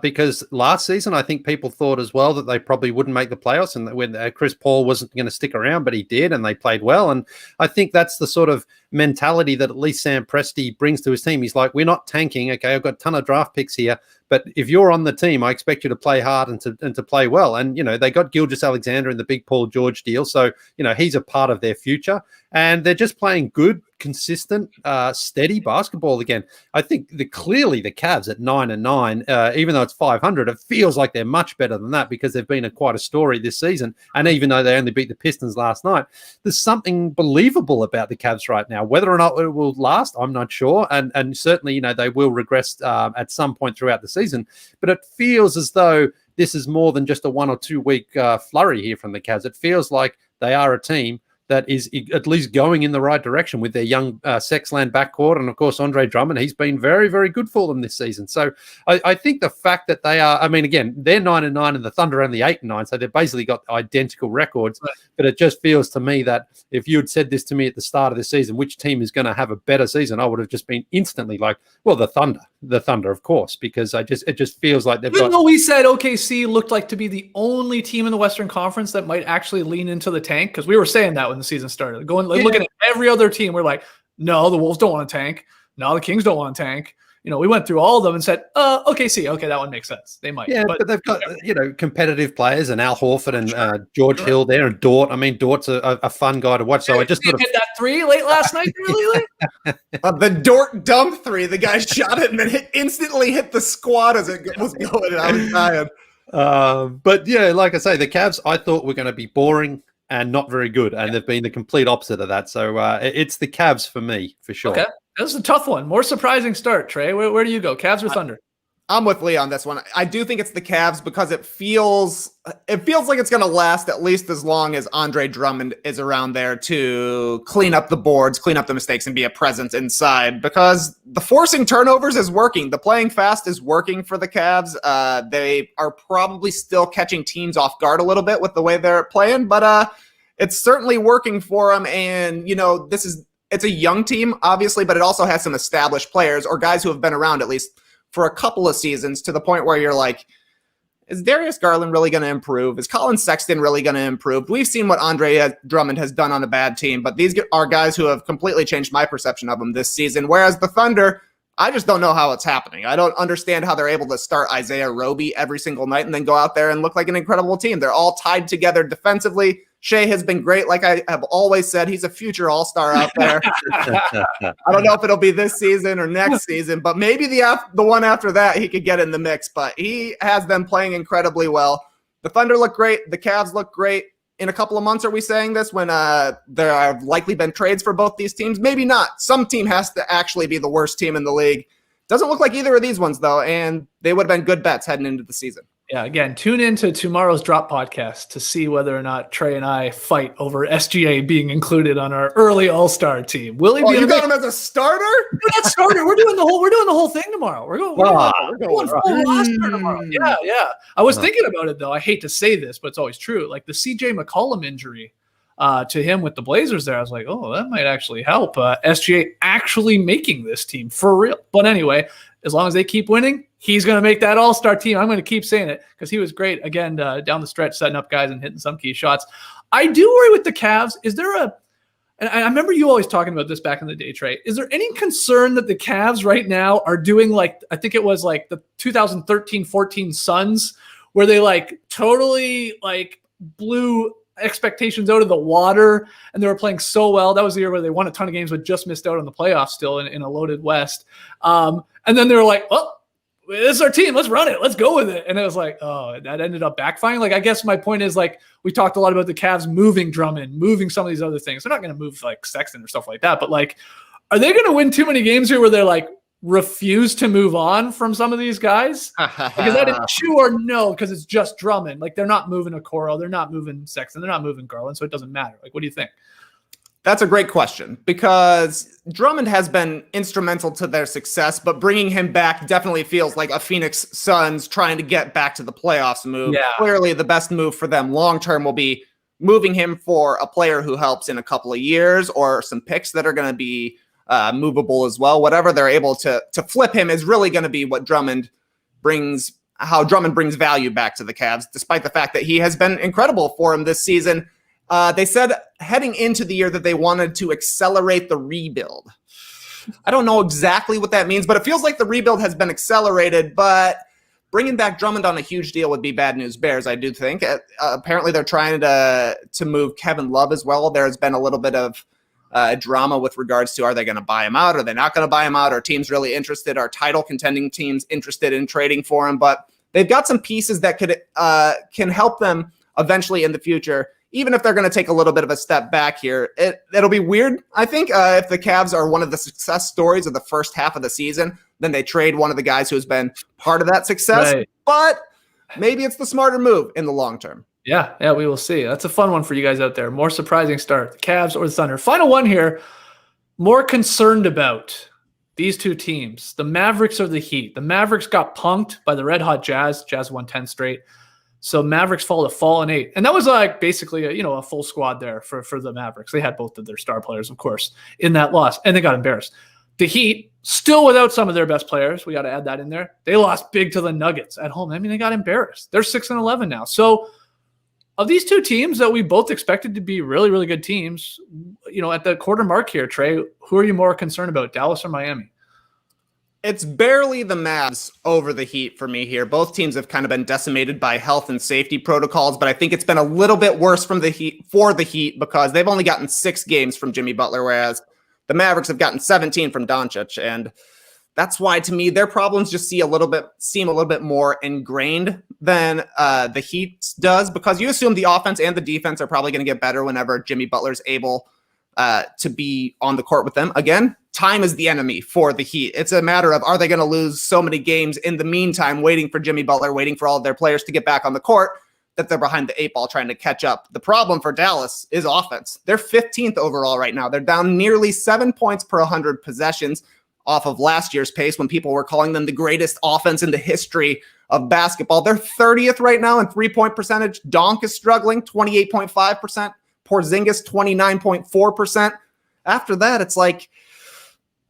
because last season I think people thought as well that they probably wouldn't make the playoffs and that when Chris Paul wasn't going to stick around, but he did and they played well. And I think that's the sort of mentality that at least Sam Presti brings to his team. He's like, we're not tanking. Okay, I've got a ton of draft picks here, but if you're on the team, I expect you to play hard and to play well. And, they got Gilgeous-Alexander in the big Paul George deal. So, he's a part of their future and they're just playing good, consistent, steady basketball again. I think clearly the Cavs at 9-9, even though it's 500, it feels like they're much better than that because they've been quite a story this season. And even though they only beat the Pistons last night, there's something believable about the Cavs right now. Whether or not it will last, I'm not sure. And certainly, they will regress at some point throughout the season. But it feels as though this is more than just a 1 or 2 week flurry here from the Cavs. It feels like they are a team that is at least going in the right direction with their young Sexland backcourt. And, of course, Andre Drummond, he's been very, very good for them this season. So I think the fact that they are, again, they're 9-9 and the Thunder only 8-9. So they've basically got identical records. Right. But it just feels to me that if you had said this to me at the start of the season, which team is going to have a better season, I would have just been instantly like, well, the Thunder, of course, because it just feels like they've Even though we said OKC looked like to be the only team in the Western Conference that might actually lean into the tank, because we were saying that when the season started. Looking at every other team, we're like, no, the Wolves don't want to tank. No, the Kings don't want to tank. We went through all of them and said, OKC, okay, that one makes sense. They might. Yeah, but they've got, competitive players and Al Horford and George Hill there and Dort. Dort's a fun guy to watch. So I just hit that three late last night, really? The Dort dump three. The guy shot it and then instantly hit the squad as it was going. And I was dying. But yeah, like I say, the Cavs I thought were going to be boring and not very good. And they've been the complete opposite of that. So it's the Cavs for me, for sure. Okay. This is a tough one. More surprising start, Trey. Where do you go? Cavs or Thunder? I'm with Lee on this one. I do think it's the Cavs because it feels like it's going to last at least as long as Andre Drummond is around there to clean up the boards, clean up the mistakes, and be a presence inside. Because the forcing turnovers is working. The playing fast is working for the Cavs. They are probably still catching teams off guard a little bit with the way they're playing, but it's certainly working for them. And it's a young team, obviously, but it also has some established players or guys who have been around at least for a couple of seasons to the point where you're like, is Darius Garland really going to improve? Is Colin Sexton really going to improve? We've seen what Andre Drummond has done on a bad team, but these are guys who have completely changed my perception of them this season. Whereas the Thunder, I just don't know how it's happening. I don't understand how they're able to start Isaiah Roby every single night and then go out there and look like an incredible team. They're all tied together defensively. Shea has been great. Like I have always said, he's a future all-star out there. I don't know if it'll be this season or next season, but maybe the one after that he could get in the mix. But he has been playing incredibly well. The Thunder look great. The Cavs look great. In a couple of months, are we saying this when there have likely been trades for both these teams? Maybe not. Some team has to actually be the worst team in the league. Doesn't look like either of these ones, though, and they would have been good bets heading into the season. Yeah, again, tune into tomorrow's Drop podcast to see whether or not Trey and I fight over SGA being included on our early All-Star team. Will he be? You got him as a starter? We're not starter. We're doing the whole thing tomorrow. We're going full roster tomorrow. Yeah. I was thinking about it though. I hate to say this, but it's always true. Like the CJ McCollum injury to him with the Blazers there, I was like, oh, that might actually help SGA actually making this team for real. But anyway, as long as they keep winning, he's going to make that all-star team. I'm going to keep saying it because he was great, again, down the stretch, setting up guys and hitting some key shots. I do worry with the Cavs. Is there and I remember you always talking about this back in the day, Trey. Is there any concern that the Cavs right now are doing like, I think it was like the 2013-14 Suns, where they like totally like blew expectations out of the water and they were playing so well. That was the year where they won a ton of games but just missed out on the playoffs still in a loaded West. And then they were like, oh, this is our team. Let's run it. Let's go with it. And it was like, oh, that ended up backfiring. Like, I guess my point is, like, we talked a lot about the Cavs moving Drummond, moving some of these other things. They're not going to move like Sexton or stuff like that. But like, are they going to win too many games here where they're like refuse to move on from some of these guys? Because that is true or no, because it's just Drummond. Like, they're not moving Okoro. They're not moving Sexton. They're not moving Garland. So it doesn't matter. Like, what do you think? That's a great question because Drummond has been instrumental to their success, but bringing him back definitely feels like a Phoenix Suns trying to get back to the playoffs move. Yeah. Clearly, the best move for them long-term will be moving him for a player who helps in a couple of years or some picks that are going to be movable as well. Whatever they're able to flip him is really going to be what how Drummond brings value back to the Cavs, despite the fact that he has been incredible for him this season. They said heading into the year that they wanted to accelerate the rebuild. I don't know exactly what that means, but it feels like the rebuild has been accelerated, but bringing back Drummond on a huge deal would be bad news bears, I do think. Apparently they're trying to move Kevin Love as well. There has been a little bit of drama with regards to, are they going to buy him out? Are they not going to buy him out? Are teams really interested? Are title contending teams interested in trading for him? But they've got some pieces that can help them eventually in the future. Even if they're going to take a little bit of a step back here, it'll be weird, I think, if the Cavs are one of the success stories of the first half of the season, then they trade one of the guys who's been part of that success. Right. But maybe it's the smarter move in the long term. Yeah, we will see. That's a fun one for you guys out there. More surprising start, the Cavs or the Thunder. Final one here, more concerned about these two teams, the Mavericks or the Heat. The Mavericks got punked by the Red Hot Jazz. Jazz won 10 straight. So Mavericks fall in 8. And that was like basically a full squad there for the Mavericks. They had both of their star players, of course, in that loss, and they got embarrassed. The Heat, still without some of their best players. We got to add that in there. They lost big to the Nuggets at home. I mean, they got embarrassed. They're 6-11 now. So of these two teams that we both expected to be really, really good teams, at the quarter mark here, Trey, who are you more concerned about, Dallas or Miami? It's barely the Mavs over the Heat for me here. Both teams have kind of been decimated by health and safety protocols, but I think it's been a little bit worse for the Heat because they've only gotten 6 games from Jimmy Butler, whereas the Mavericks have gotten 17 from Doncic. And That's why, to me, their problems just seem a little bit more ingrained than the Heat does, because you assume the offense and the defense are probably going to get better whenever Jimmy Butler's able to be on the court with them. Again, time is the enemy for the Heat. It's a matter of, are they going to lose so many games in the meantime, waiting for Jimmy Butler, waiting for all of their players to get back on the court, that they're behind the 8 ball trying to catch up. The problem for Dallas is offense. They're 15th overall right now. They're down nearly 7 points per 100 possessions off of last year's pace when people were calling them the greatest offense in the history of basketball. They're 30th right now in 3-point percentage. Donk is struggling, 28.5%. Porzingis, 29.4%. After that, it's like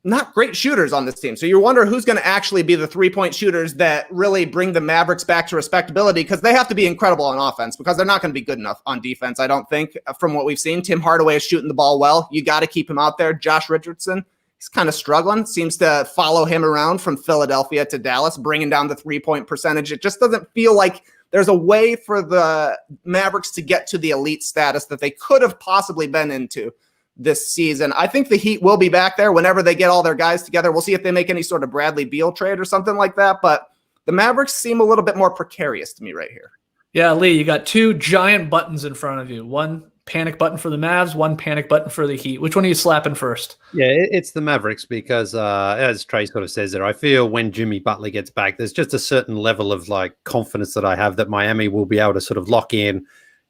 not great shooters on this team. So you wonder who's going to actually be the 3-point shooters that really bring the Mavericks back to respectability, because they have to be incredible on offense, because they're not going to be good enough on defense, I don't think, from what we've seen. Tim Hardaway is shooting the ball well. You got to keep him out there. Josh Richardson, he's kind of struggling. Seems to follow him around from Philadelphia to Dallas, bringing down the 3-point percentage. It just doesn't feel like there's a way for the Mavericks to get to the elite status that they could have possibly been into this season. I think the Heat will be back there whenever they get all their guys together. We'll see if they make any sort of Bradley Beal trade or something like that. But the Mavericks seem a little bit more precarious to me right here. Yeah, Lee, you got 2 giant buttons in front of you. One panic button for the Mavs, one panic button for the Heat. Which one are you slapping first? Yeah, it's the Mavericks because, as Trey sort of says there, I feel when Jimmy Butler gets back, there's just a certain level of like confidence that I have that Miami will be able to sort of lock in,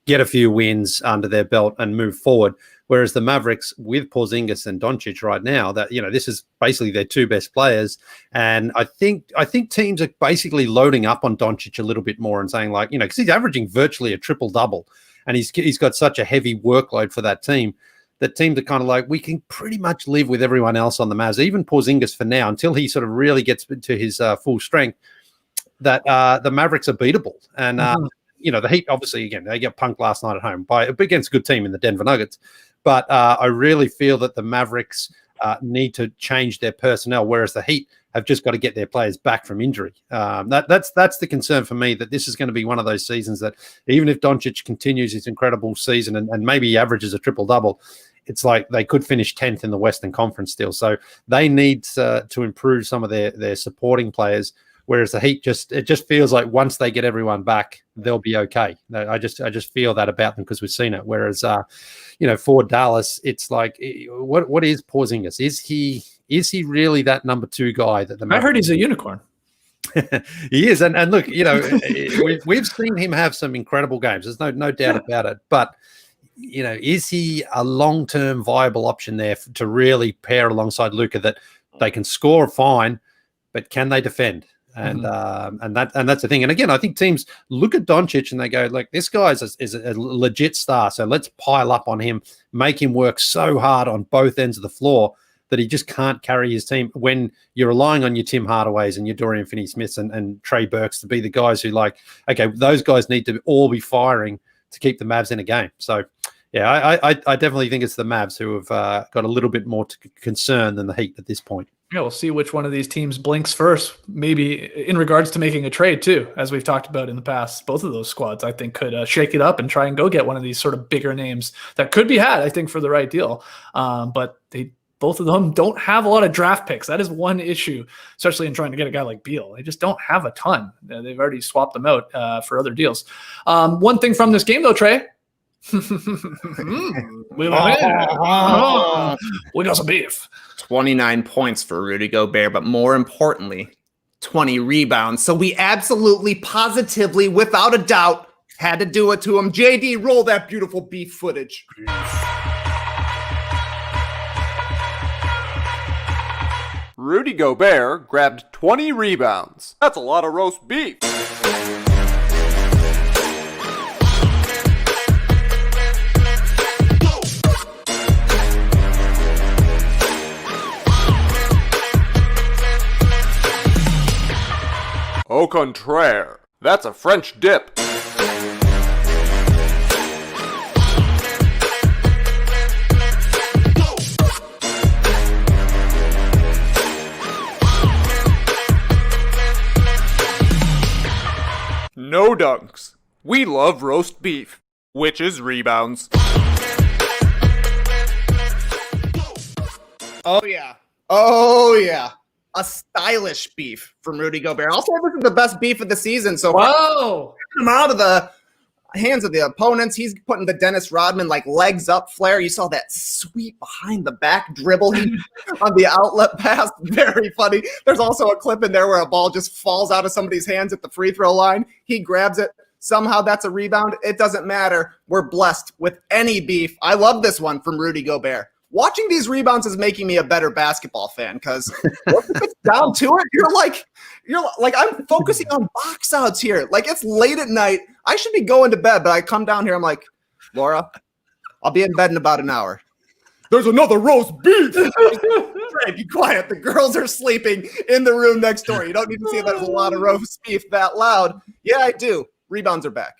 get a few wins under their belt and move forward. Whereas the Mavericks with Porzingis and Doncic right now, that, you know, this is basically their 2 best players. And I think teams are basically loading up on Doncic a little bit more and saying, like, you know, because he's averaging virtually a triple-double and he's got such a heavy workload for that team, that teams are kind of like, we can pretty much live with everyone else on the Mavs, even Porzingis for now, until he sort of really gets to his full strength, that the Mavericks are beatable. And, you know, the Heat, obviously, again, they got punked last night at home against a good team in the Denver Nuggets. But I really feel that the Mavericks need to change their personnel, whereas the Heat have just got to get their players back from injury. That's the concern for me, that this is going to be one of those seasons that even if Doncic continues his incredible season and maybe he averages a triple-double, it's like they could finish 10th in the Western Conference still. So they need to improve some of their supporting players, whereas the Heat it just feels like once they get everyone back, they'll be okay. I just feel that about them because we've seen it. Whereas, you know, for Dallas, it's like, what is Porzingis? Is he really that number 2 guy that the Mavericks? I heard he's a unicorn. He is, and look, you know, we've seen him have some incredible games. There's no doubt about it. But you know, is he a long-term viable option there to really pair alongside Luka, that they can score fine, but can they defend? And that's the thing. And again, I think teams look at Doncic and they go, like, this guy is a legit star, so let's pile up on him, make him work so hard on both ends of the floor that he just can't carry his team. When you're relying on your Tim Hardaways and your Dorian Finney-Smiths and Trey Burks to be the guys who, like, okay, those guys need to all be firing to keep the Mavs in a game. So, yeah, I definitely think it's the Mavs who have got a little bit more concern than the Heat at this point. Yeah, we'll see which one of these teams blinks first, maybe in regards to making a trade too, as we've talked about in the past. Both of those squads, I think, could shake it up and try and go get one of these sort of bigger names that could be had, I think, for the right deal. But both of them don't have a lot of draft picks. That is one issue, especially in trying to get a guy like Beal. They just don't have a ton. They've already swapped them out for other deals. One thing from this game, though, Trey. We got some beef. 29 points for Rudy Gobert, but more importantly, 20 rebounds. So we absolutely, positively, without a doubt, had to do it to him. JD, roll that beautiful beef footage. Rudy Gobert grabbed 20 rebounds. That's a lot of roast beef. Au contraire, that's a French dip. No dunks. We love roast beef, which is rebounds. Oh, yeah. Oh, yeah. a stylish beef from Rudy Gobert. I'll say this is the best beef of the season so far. Whoa. Him out of the hands of the opponents. He's putting the Dennis Rodman like legs up flare. You saw that sweet behind the back dribble on the outlet pass. Very funny. There's also a clip in there where a ball just falls out of somebody's hands at the free throw line. He grabs it. Somehow that's a rebound. It doesn't matter. We're blessed with any beef. I love this one from Rudy Gobert. Watching these rebounds is making me a better basketball fan because if it's down to it, you're like I'm focusing on box outs here. Like it's late at night. I should be going to bed, but I come down here. I'm like, Laura, I'll be in bed in about an hour. There's another roast beef. Hey, be quiet. The girls are sleeping in the room next door. You don't need to see that there's a lot of roast beef that loud. Yeah, I do. Rebounds are back.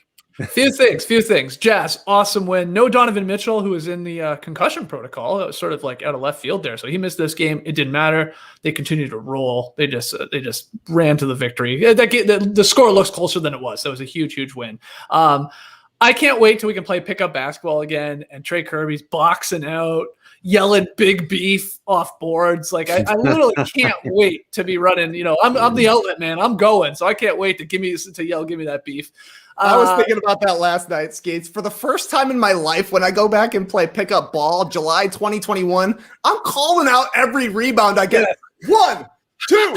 Few things. Jazz, awesome win. No Donovan Mitchell, who was in the concussion protocol. It was sort of like out of left field there. So he missed this game. It didn't matter. They continued to roll. They just ran to the victory. The score looks closer than it was. That was a huge win. I can't wait till we can play pickup basketball again and Trey Kirby's boxing out, yelling big beef off boards. Like I literally can't wait to be running. You know, I'm the outlet man. I'm going. So I can't wait to give me that beef. I was thinking about that last night, Skates. For the first time in my life, when I go back and play pickup ball, July 2021, I'm calling out every rebound I get. 1, 2.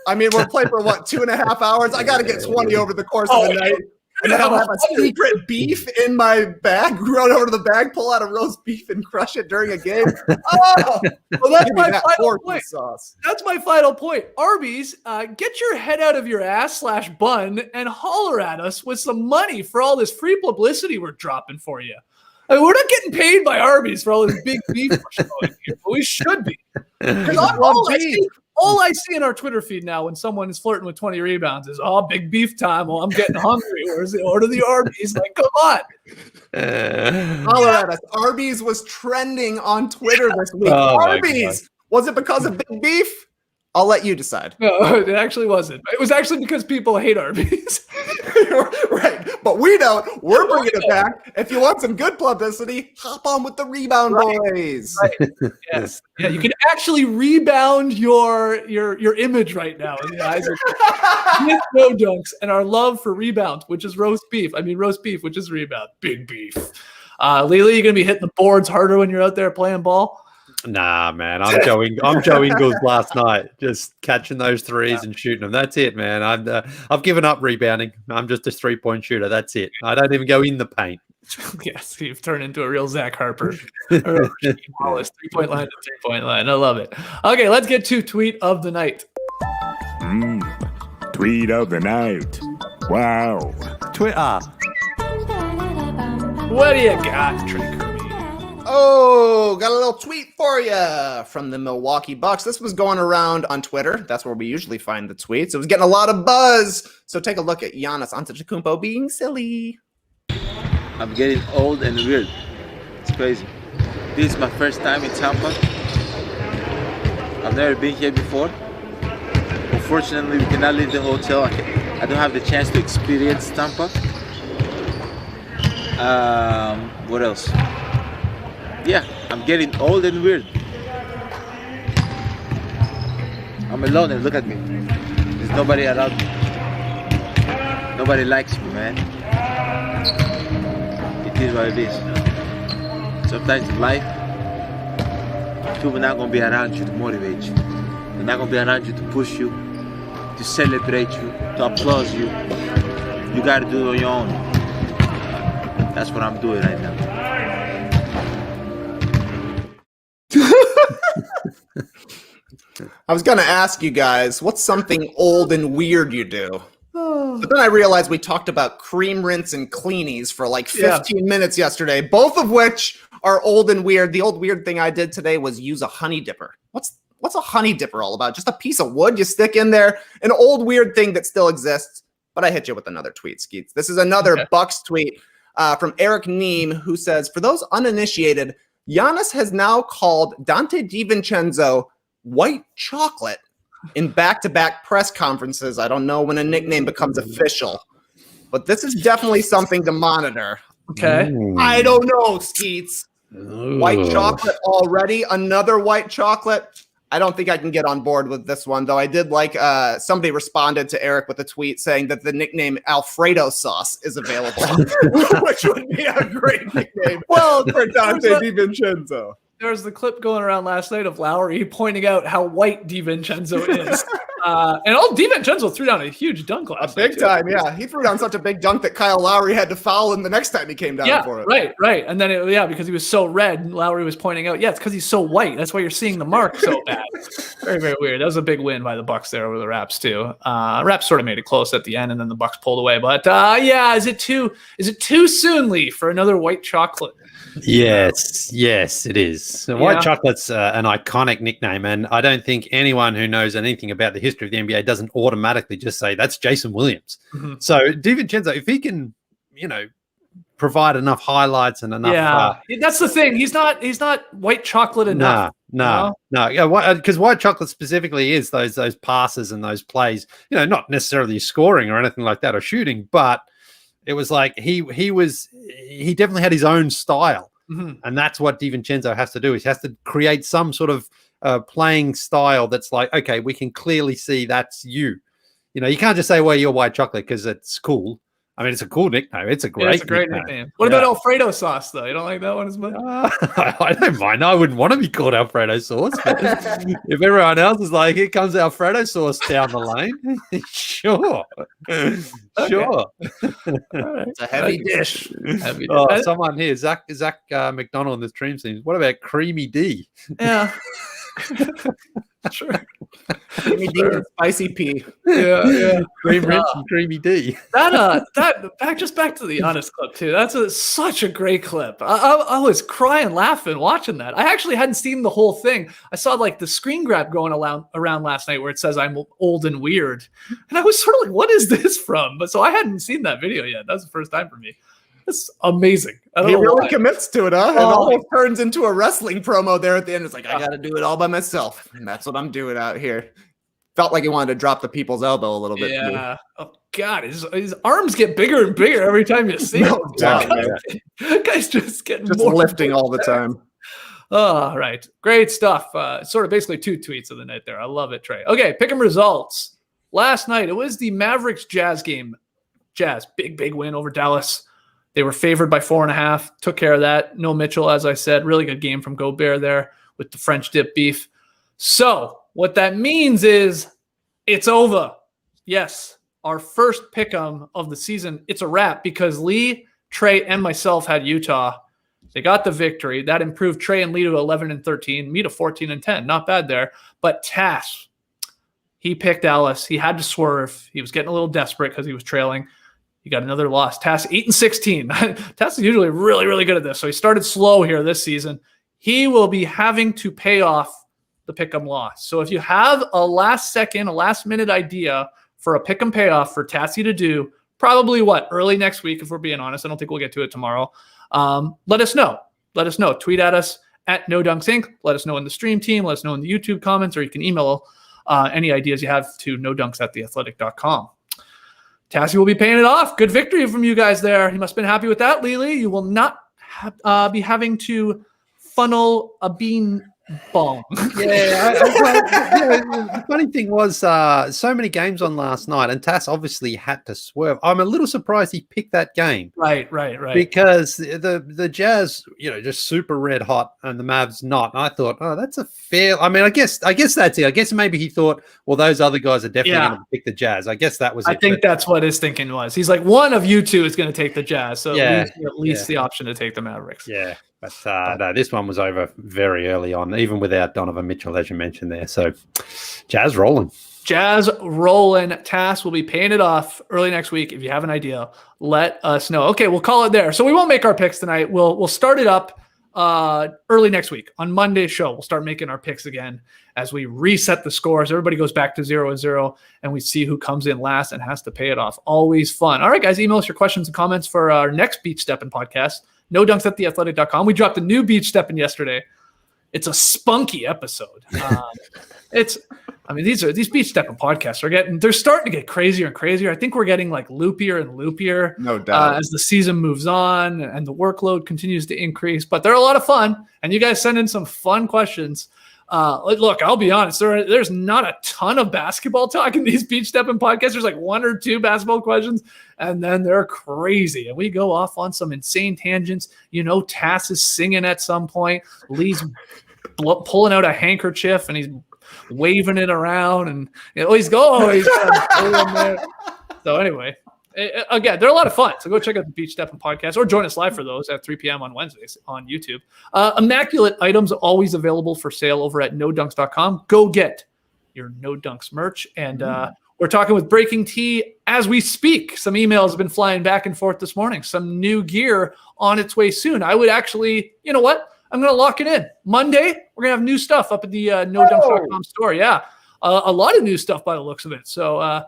I mean, we're playing for 2.5 hours? I got to get 20 over the course of the night. And then I'll have a secret beef in my bag, run over to the bag, pull out a roast beef, and crush it during a game. Oh, well, that's my final point. Sauce. That's my final point. Arby's, get your head out of your ass/bun and holler at us with some money for all this free publicity we're dropping for you. I mean, we're not getting paid by Arby's for all this big beef we're showing here, but we should be. All I see in our Twitter feed now when someone is flirting with 20 rebounds is, big beef time. Well, I'm getting hungry. Where's the order the Arby's? Like, come on. Holler at us. Arby's was trending on Twitter this week. Arby's. Was it because of big beef? I'll let you decide. No, it actually wasn't. It was actually because people hate Arby's. Right. But we don't. We're bringing it back. If you want some good publicity, hop on with the rebound boys. Right. Yes. Yeah, you can actually rebound your image right now in the eyes of no dunks and our love for rebound, which is roast beef, which is rebound. Big beef. Lily, you gonna be hitting the boards harder when you're out there playing ball? Nah, man. I'm Joe Ingles last night, just catching those threes and shooting them. That's it, man. I've given up rebounding. I'm just a 3-point shooter. That's it. I don't even go in the paint. Yes, you've turned into a real Zach Harper. Wallace, 3-point line to 3-point line. I love it. Okay, let's get to tweet of the night. Tweet of the night. Wow. Twitter. What do you got, Trey Kirby? Oh, got a little tweet for you from the Milwaukee Bucks. This was going around on Twitter. That's where we usually find the tweets. It was getting a lot of buzz. So take a look at Giannis Antetokounmpo being silly. I'm getting old and weird. It's crazy. This is my first time in Tampa. I've never been here before. Unfortunately, we cannot leave the hotel. I don't have the chance to experience Tampa. What else? Yeah, I'm getting old and weird. I'm alone and look at me. There's nobody around me. Nobody likes me, man. It is what it is. Sometimes in life, people are not going to be around you to motivate you. They're not going to be around you to push you, to celebrate you, to applaud you. You got to do it on your own. That's what I'm doing right now. I was going to ask you guys, what's something old and weird you do? But then I realized we talked about cream rinse and cleanies for like 15 minutes yesterday, both of which are old and weird. The old weird thing I did today was use a honey dipper. What's a honey dipper all about? Just a piece of wood you stick in there, an old weird thing that still exists. But I hit you with another tweet, Skeets. This is another Bucks tweet from Eric Neem, who says, for those uninitiated, Giannis has now called Donte DiVincenzo white chocolate in back-to-back press conferences. I don't know when a nickname becomes official, but this is definitely something to monitor. Okay. I don't know, Skeets. White chocolate already? Another white chocolate? I don't think I can get on board with this one, though. I did like somebody responded to Eric with a tweet saying that the nickname Alfredo Sauce is available, which would be a great nickname for Donte DiVincenzo. There was the clip going around last night of Lowry pointing out how white DiVincenzo is. And DiVincenzo threw down a huge dunk last night. Big time, yeah. He threw down such a big dunk that Kyle Lowry had to foul him the next time he came down for it. Right. And then, because he was so red, and Lowry was pointing out, it's because he's so white. That's why you're seeing the mark so bad. Very, very weird. That was a big win by the Bucks there over the Raps, too. Raps sort of made it close at the end, and then the Bucks pulled away. But, is it too soon, Lee, for another white chocolate? Yes, it is. So White Chocolate's an iconic nickname, and I don't think anyone who knows anything about the history of the NBA doesn't automatically just say that's Jason Williams. Mm-hmm. So DiVincenzo, if he can, provide enough highlights and enough, that's the thing. He's not white chocolate enough. No. Because White Chocolate specifically is those passes and those plays. Not necessarily scoring or anything like that or shooting, but it was like he definitely had his own style. Mm-hmm. And that's what DiVincenzo has to do. He has to create some sort of playing style that's like, okay, we can clearly see that's you. You can't just say, well, you're White Chocolate because it's cool. I mean, it's a cool nickname. It's a great nickname. What about Alfredo sauce, though? You don't like that one as much? I don't mind. I wouldn't want to be called Alfredo sauce. But if everyone else is like, here comes Alfredo sauce down the lane, sure. Sure. Right. It's a heavy dish. Someone here, Zach McDonald in the stream seems. What about Creamy D? Yeah. Sure. Creamy D and spicy P. Yeah. Cream Rich and Creamy D. Back to the Giannis clip too. That's such a great clip. I was crying, laughing, watching that. I actually hadn't seen the whole thing. I saw like the screen grab going around last night where it says I'm old and weird, and I was sort of like, "What is this from?" But so I hadn't seen that video yet. That was the first time for me. That's amazing. He really commits to it, huh? It almost turns into a wrestling promo there at the end. It's like, I got to do it all by myself. And that's what I'm doing out here. Felt like he wanted to drop the people's elbow a little bit. Yeah. Oh, God. His arms get bigger and bigger every time you see him. Guy's just getting more lifting all the time. Oh, right. Great stuff. Sort of basically 2 tweets of the night there. I love it, Trey. Okay, pick 'em results. Last night, it was the Mavericks Jazz game. Jazz, big win over Dallas. They were favored by 4.5, took care of that. No Mitchell, as I said. Really good game from Gobert there with the French dip beef. So what that means is it's over. Yes, our first pick'em of the season, it's a wrap because Lee, Trey, and myself had Utah. They got the victory. That improved Trey and Lee to 11-13, me to 14-10. Not bad there. But Tass, he picked Dallas. He had to swerve. He was getting a little desperate because he was trailing. He got another loss. Tass 8-16. Tass is usually really, really good at this. So he started slow here this season. He will be having to pay off the pick'em loss. So if you have a last-minute idea for a pick'em payoff for Tassie to do, probably early next week, if we're being honest. I don't think we'll get to it tomorrow. Let us know. Tweet at us at No Dunks Inc. Let us know in the stream team. Let us know in the YouTube comments, or you can email any ideas you have to nodunks@theathletic.com. Tassie will be paying it off. Good victory from you guys there. You must have been happy with that, Lily. You will not be having to funnel a bean bong. The funny thing was so many games on last night, and Tass obviously had to swerve. I'm a little surprised he picked that game. Right. Because the Jazz, just super red hot, and the Mavs not. And I thought, that's a fair. I mean, I guess that's it. I guess maybe he thought, well, those other guys are definitely going to pick the Jazz. I guess that was it. I think that's what his thinking was. He's like, one of you two is going to take the Jazz, so at least the option to take the Mavericks. Yeah. But no, this one was over very early on, even without Donovan Mitchell, as you mentioned there. So Jazz rolling. Tass will be paying it off early next week. If you have an idea, let us know. Okay, we'll call it there. So we won't make our picks tonight. We'll start it up early next week. On Monday's show, we'll start making our picks again as we reset the scores. Everybody goes back to 0-0, and we see who comes in last and has to pay it off. Always fun. All right, guys, email us your questions and comments for our next Beach Steppin' podcast. NoDunks@theathletic.com. We dropped a new Beach Steppin' yesterday. It's a spunky episode. These Beach Steppin' podcasts they're starting to get crazier and crazier. I think we're getting like loopier and loopier, no doubt, as the season moves on and the workload continues to increase. But they're a lot of fun, and you guys send in some fun questions. Look, I'll be honest. There's not a ton of basketball talk in these Beach Steppin' podcasts. There's like 1 or 2 basketball questions, and then they're crazy. And we go off on some insane tangents. Tass is singing at some point. Lee's pulling out a handkerchief, and he's waving it around. And he's going. So anyway. Again, they're a lot of fun. So go check out the Beach Steppin' podcast or join us live for those at 3 p.m. on Wednesdays on YouTube. Immaculate items always available for sale over at nodunks.com. Go get your No Dunks merch. And we're talking with Breaking Tea as we speak. Some emails have been flying back and forth this morning. Some new gear on its way soon. I would actually, you know what? I'm going to lock it in. Monday, we're going to have new stuff up at the nodunks.com store. Yeah, a lot of new stuff by the looks of it. So,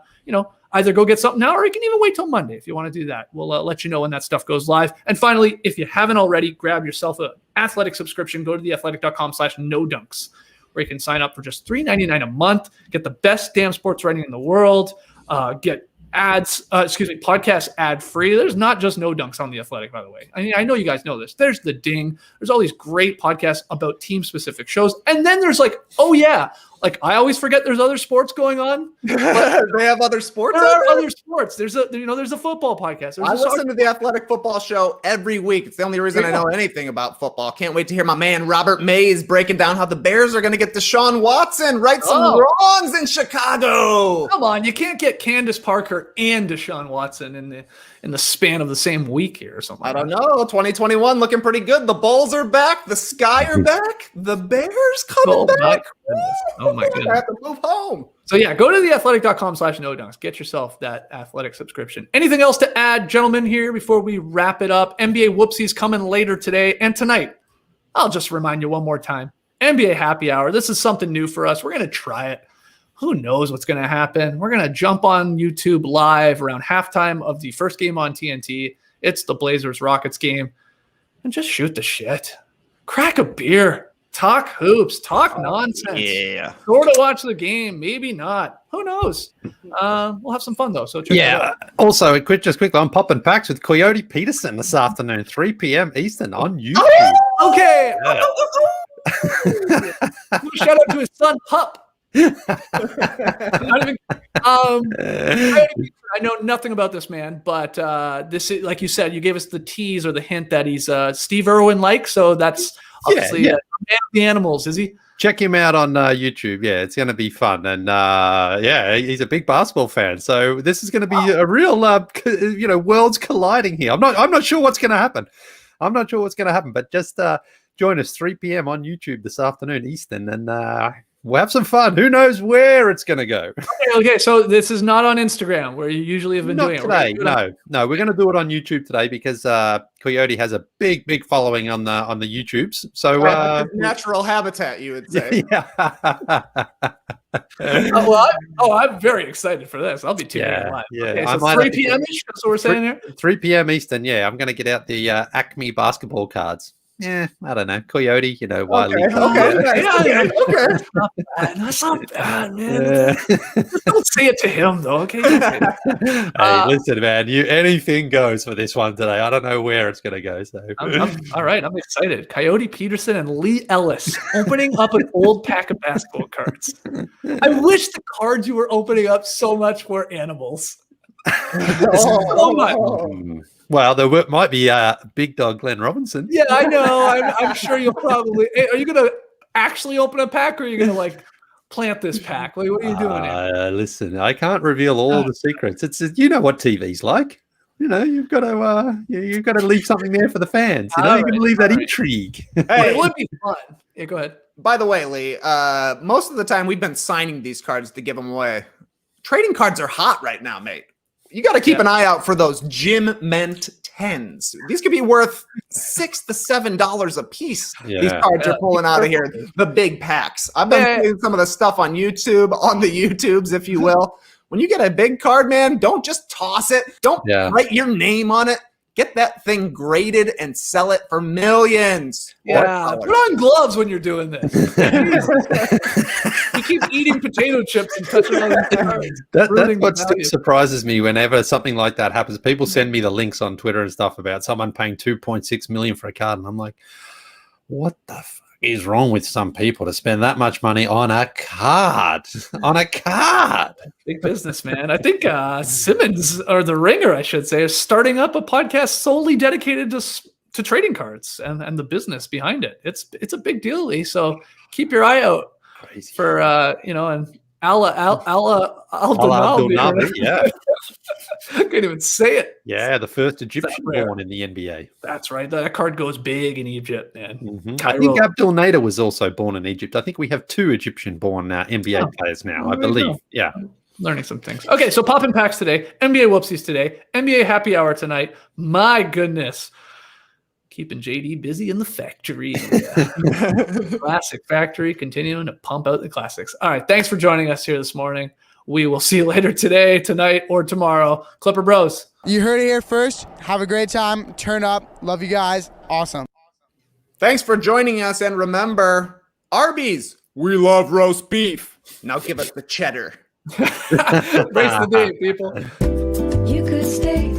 either go get something now or you can even wait till Monday if you want to do that. We'll let you know when that stuff goes live. And finally, if you haven't already, grab yourself an athletic subscription. Go to theathletic.com/nodunks where you can sign up for just $3.99 a month, get the best damn sports writing in the world, get podcast ad free. There's not just No Dunks on The Athletic, by the way. I mean, I know you guys know this. There's The Ding. There's all these great podcasts about team specific shows. And then there's like, I always forget there's other sports going on. They have other sports. There are other sports. There's a football podcast. I listen to the Athletic Football Show every week. It's the only reason I know anything about football. Can't wait to hear my man Robert Mays breaking down how the Bears are going to get Deshaun Watson, right some wrongs in Chicago. Come on, you can't get Candace Parker and Deshaun Watson in the span of the same week here or something. I don't know. 2021 looking pretty good. The Bulls are back. The Sky are back. The Bears coming back. Oh my goodness. I have to move home. So yeah, go to theathletic.com/nodunks. Get yourself that athletic subscription. Anything else to add, gentlemen, here before we wrap it up? NBA whoopsies coming later today and tonight. I'll just remind you one more time. NBA happy hour. This is something new for us. We're going to try it. Who knows what's going to happen? We're going to jump on YouTube live around halftime of the first game on TNT. It's the Blazers-Rockets game. And just shoot the shit. Crack a beer. Talk hoops. Talk nonsense. Yeah. Go to watch the game. Maybe not. Who knows? We'll have some fun, though. So check it out. Also, quickly, I'm popping packs with Coyote Peterson this afternoon, 3 p.m. Eastern on YouTube. Okay. Shout out to his son, Pup. I know nothing about this man, but this is, like you said, you gave us the tease or the hint that he's Steve Irwin-like, so that's obviously a man of the animals, is he? Check him out on YouTube. Yeah, it's going to be fun, and he's a big basketball fan. So this is going to be a real, worlds colliding here. I'm not sure what's going to happen. But just join us 3 p.m. on YouTube this afternoon Eastern, and we'll have some fun. Who knows where it's going to go? Okay. So this is not on Instagram where you usually have been doing it. Today. No, we're going to do it on YouTube today because Coyote has a big following on the YouTubes. So natural habitat, you would say. Yeah. I'm very excited for this. I'll be tuning in live. Yeah. Okay, so 3 p.m.-ish, that's what we're saying here? 3 p.m. Eastern, yeah. I'm going to get out the Acme basketball cards. Yeah, I don't know. Coyote, Wiley. Okay. That's not bad, man. Just don't say it to him, though, okay? Hey, listen, man. Anything goes for this one today. I don't know where it's going to go. So, all right, I'm excited. Coyote Peterson and Lee Ellis opening up an old pack of basketball cards. I wish the cards you were opening up so much were animals. So much. Well, there might be big dog Glenn Robinson. Yeah, I know. I'm sure you'll probably. Are you going to actually open a pack, or are you going to plant this pack? What are you doing here? Listen, I can't reveal all the secrets. It's what TV's like. You've got to leave something there for the fans. You can leave that intrigue. Hey, it would be fun. Yeah, go ahead. By the way, Lee, most of the time we've been signing these cards to give them away. Trading cards are hot right now, mate. You got to keep an eye out for those Gym Mint 10s. These could be worth $6 to $7 a piece. Yeah. These cards are pulling out of here. The big packs. I've been seeing some of the stuff on YouTube, on the YouTubes, if you will. When you get a big card, man, don't just toss it. Don't write your name on it. Get that thing graded and sell it for millions. Yeah, put on gloves when you're doing this. You keep eating potato chips and touching on the cards. That's what still surprises me whenever something like that happens. People send me the links on Twitter and stuff about someone paying $2.6 million for a card, and I'm like, what the fuck? is wrong with some people to spend that much money on a card? On a card. Big business, man. I think Simmons, or The Ringer, I should say, is starting up a podcast solely dedicated to trading cards and the business behind it. It's a big deal, Lee. So keep your eye out for and Al-Nabi, yeah. I can't even say it. Yeah, the first Egyptian born in the NBA. That's right. That card goes big in Egypt, man. I think Abdul Nader was also born in Egypt. I think we have 2 Egyptian-born NBA players now, I believe. Yeah. Learning some things. Okay, so popping packs today, NBA whoopsies today, NBA happy hour tonight. My goodness. Keeping JD busy in the factory. Classic factory, continuing to pump out the classics. All right, thanks for joining us here this morning. We will see you later today, tonight, or tomorrow. Clipper Bros. You heard it here first. Have a great time. Turn up. Love you guys. Awesome. Thanks for joining us, and remember, Arby's, we love roast beef. Now give us the cheddar. Embrace the day, people. You could stay